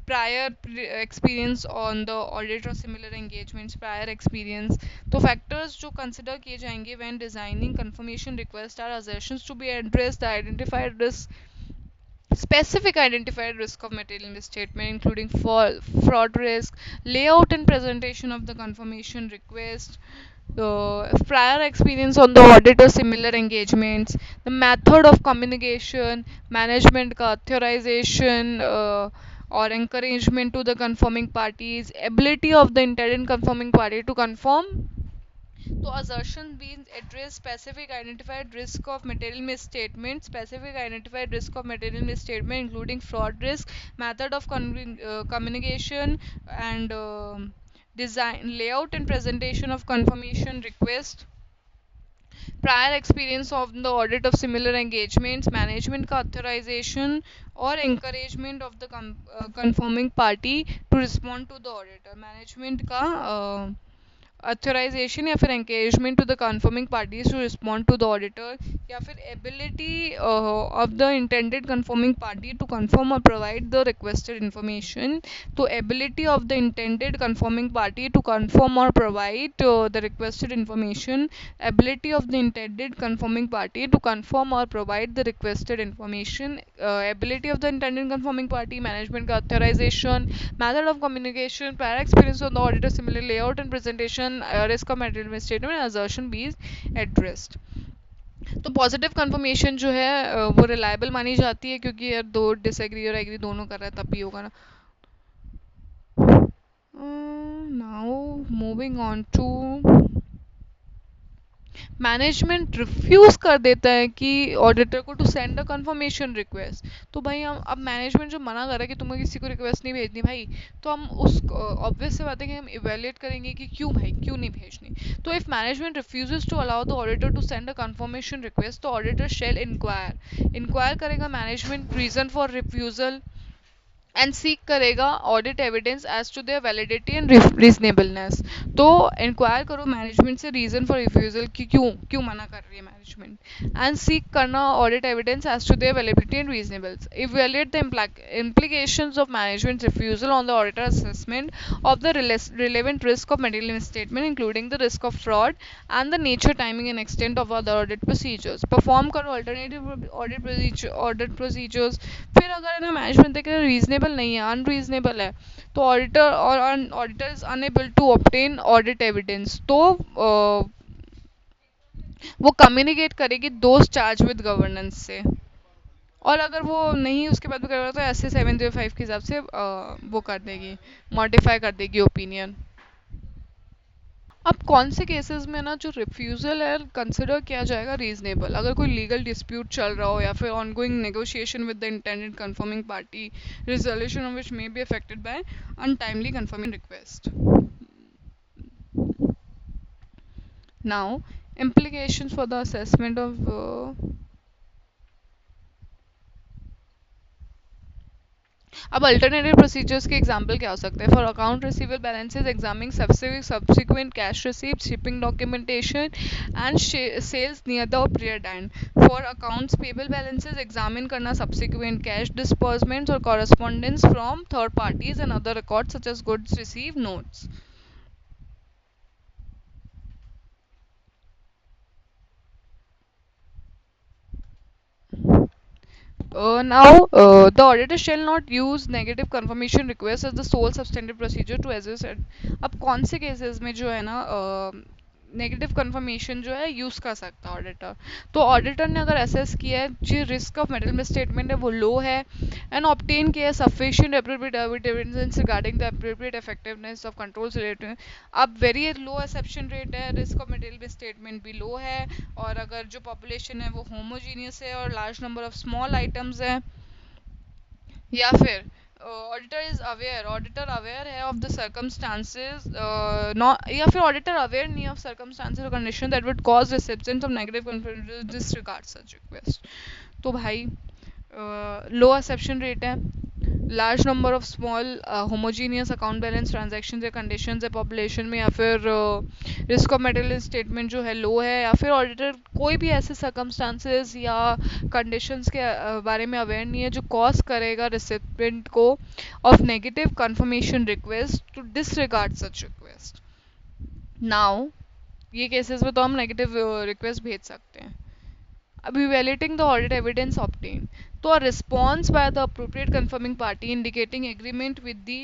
prior experience on the audit और similar engagements, prior experience. तो factors जो consider किए जाएंगे when designing confirmation request are assertions to be addressed, the identified risk, specific identified risk of material misstatement including fraud risk, layout and presentation of the confirmation request, prior experience on the audit or similar engagements, the method of communication, management का authorization or encouragement to the confirming parties, ability of the intended confirming party to confirm. तो assertion means address specific identified risk of material misstatement, specific identified risk of material misstatement including fraud risk, method of communication and design, layout and presentation of confirmation request, prior experience of the audit of similar engagements, management का authorization or encouragement of the confirming party to respond to the auditor, management का authorization या फिर encouragement to the confirming parties to respond to the auditor, या फिर ability of the intended confirming party to confirm और provide the requested information. तो ability of the intended confirming party to confirm और provide the requested information, ability of the intended confirming party to confirm और provide the requested information, ability of the intended confirming party, management का authorization, method of communication, prior experience on the auditor, similar layout and presentation, risk of material misstatement and assertion be addressed. तो positive confirmation जो है वो reliable मानी जाती है क्योंकि यार दो डिसएग्री और एग्री दोनों कर रहा है तब भी होगा ना. Now moving on to management refuse कर देता है कि ऑडिटर को to send a confirmation request. तो भाई हम अब मैनेजमेंट जो मना कर रहा है कि तुम्हें किसी को रिक्वेस्ट नहीं भेजनी भाई, तो हम उस ऑब्वियस से बात है कि हम इवेल्युएट करेंगे कि क्यों भाई क्यों नहीं भेजनी. तो if management refuses to allow the auditor to send a confirmation request, तो ऑडिटर शेल इंक्वायर करेगा management reason for refusal and seek करेगा audit evidence as to their validity and reasonableness. तो इंक्वायर करो मैनेजमेंट से reason for refusal कि क्यों क्यों मना कर रही है मैनेजमेंट, एंड सीक करना audit evidence as to their validity and reasonables. Evaluate the implications of management's refusal on the auditor assessment of the relevant risk of material misstatement including the risk of fraud and the nature, timing and extent of other audit procedures. Perform करो alternative audit procedures. फिर अगर है ना management देखे reasonable नहीं है, unreasonable है, तो auditor is unable to obtain audit evidence, तो वो कम्युनिकेट करेगी दोज चार्ज विद गवर्नेंस से. और अगर वो नहीं उसके बाद भी करेगा तो ऐसे 705 के हिसाब से वो कर देगी, मॉडिफाई कर देगी ओपिनियन. अब कौन से केसेस में ना जो रिफ्यूजल है कंसिडर किया जाएगा रीजनेबल, अगर कोई लीगल डिस्प्यूट चल रहा हो या फिर ongoing negotiation with the intended confirming party, resolution of which may be affected by untimely confirming request. Now implications for the assessment of अब अल्टरनेटिव प्रोसीजर्स के एग्जांपल क्या हो सकते हैं? For account receivable balances examining subsequent cash receipt, shipping documentation and sales near the period end. For accounts payable balances examine करना subsequent cash disbursements और correspondence from third parties and other records such as goods receive notes. Now, the auditor shall not use negative confirmation request as the sole substantive procedure to assess it. अब कौन से cases में जो है ना negative confirmation जो है use कर सकता है ऑडिटर? तो ऑडिटर ने अगर असेस किया है जो रिस्क ऑफ मेटल मिसस्टेटमेंट है वो लो है एंड ऑब्टेन किया है sufficient appropriate evidence regarding the appropriate effectiveness of controls related. अब वेरी लो एक्सेप्शन रेट है, रिस्क ऑफ मेटल मिसस्टेटमेंट भी लो है, और अगर जो पॉपुलेशन है वो होमोजीनियस है और large number of small items है, या फिर ऑडिटर अवेयर है ऑफ द सर्कमस्टांसेस, नॉट, या फिर ऑडिटर अवेयर नहीं ऑफ सर्कमस्टांसेस और condition that would cause reception of negative disregard such request. तो भाई लो एक्सेप्शन रेट है, large number of small homogeneous account balance transaction या कंडीशन है पॉपुलेशन में, या फिर रिस्क ऑफ मेटल स्टेटमेंट जो है लो है, या फिर ऑडिटर कोई भी ऐसे सर्कमस्टांसेस या कंडीशंस के बारे में अवेयर नहीं है जो कॉज करेगा रिसिपेंट को of negative confirmation request to disregard such request. Now ये केसेस में तो हम नेगेटिव रिक्वेस्ट भेज सकते हैं. Evaluating the audit evidence obtained. So a response by the appropriate confirming party indicating agreement with the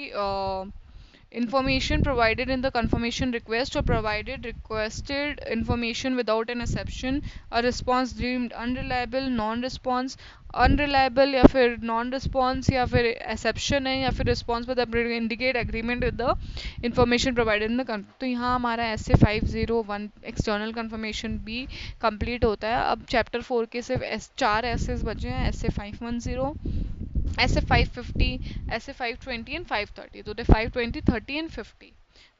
information provided in the confirmation request or provided requested information without an exception. A response deemed unreliable, non-response, unreliable या फिर non response या फिर exception है, या फिर response with indicate agreement with the information provided in the. तो यहाँ हमारा SA 501 एक्सटर्नल कंफर्मेशन भी कंप्लीट होता है. अब चैप्टर 4 के सिर्फ 4 एसेस बचे हैं, SA 510, SA 550, SA 520 एंड 530. तो 520, 30 एंड 50.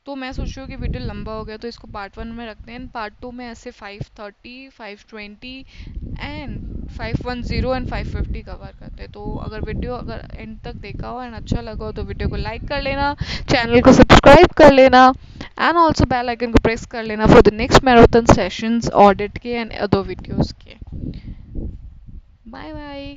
तो मैं सोच रही हूँ कि वीडियो लंबा हो गया तो इसको पार्ट 1 में रखते हैं. पार्ट 2 में ऐसे 530, 520 एंड 510 एंड 550 कवर करते हैं. तो अगर वीडियो अगर एंड तक देखा हो एंड अच्छा लगा हो तो वीडियो को लाइक कर लेना, चैनल को सब्सक्राइब कर लेना एंड ऑल्सो बेल आइकन को प्रेस कर लेना for the next marathon sessions audit के एंड अदर वीडियोस के. Bye bye.